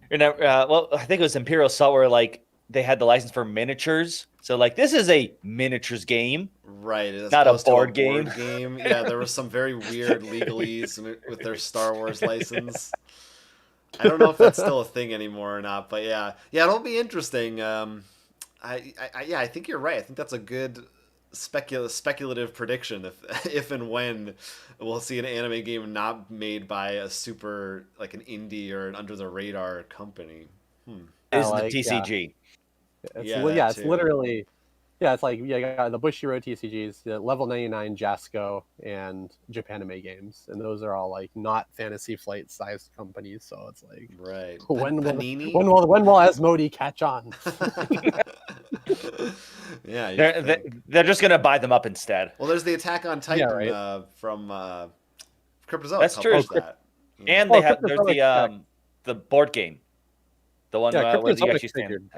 Well, I think it was Imperial Assault where like they had the license for miniatures. So like this is a miniatures game. Right. It's not a board game. Yeah, there was some very weird legalese with their Star Wars license. I don't know if that's still a thing anymore or not, but yeah, it'll be interesting. I think you're right. I think that's a good speculative prediction if and when we'll see an anime game not made by a super like an indie or an under the radar company. Is the TCG? Yeah. It's literally. Yeah, it's like the Bushiroad TCGs, the Level 99 Jasco, and Japanime games, and those are all like not Fantasy Flight sized companies. So it's like, right? When will Asmodee catch on? Yeah, they're just gonna buy them up instead. Well, there's the Attack on Titan from Cryptozoic. That's true. And Well, there's Cryptozoic, the board game, the one yeah, where you Cryptozoic actually stand. figured.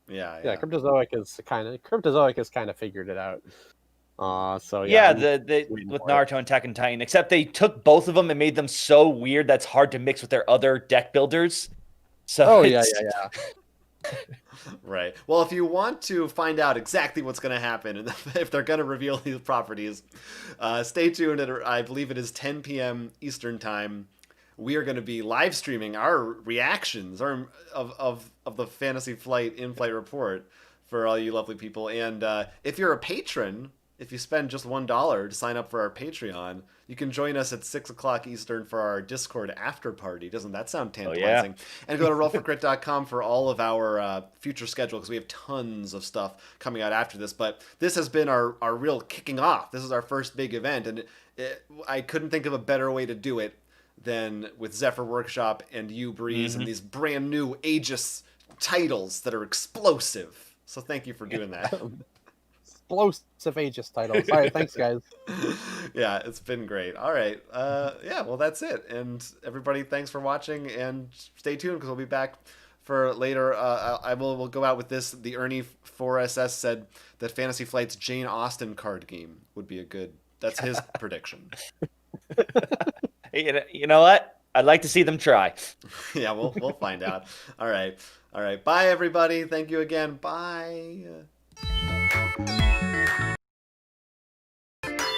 Yeah, Yeah, Cryptozoic has kind of figured it out. So yeah, Yeah, I'm the waiting with for it. Naruto and Attack on Titan, except they took both of them and made them so weird that's hard to mix with their other deck builders. So Oh yeah, it's yeah, yeah. Right. Well, if you want to find out exactly what's going to happen and if they're going to reveal these properties, stay tuned. I believe it is 10 p.m. Eastern Time. We are going to be live streaming our reactions of the Fantasy Flight in-flight report for all you lovely people. And if you're a patron, if you spend just $1 to sign up for our Patreon, you can join us at 6 o'clock Eastern for our Discord after party. Doesn't that sound tantalizing? And go to rollforcrit.com for all of our future schedule, because we have tons of stuff coming out after this. But this has been our real kicking off. This is our first big event, and I couldn't think of a better way to do it than with Zephyr Workshop and you, Breeze, and these brand new Aegis titles that are explosive. So thank you for doing that. Explosive Aegis titles. All right, thanks guys. Yeah, it's been great. All right. Yeah, well, that's it. And everybody, thanks for watching, and stay tuned because we'll be back for later. We'll go out with this. The Ernie 4SS said that Fantasy Flight's Jane Austen card game would be a good. That's his prediction. you know what? I'd like to see them try. Yeah, we'll find out. All right. Bye, everybody. Thank you again. Bye.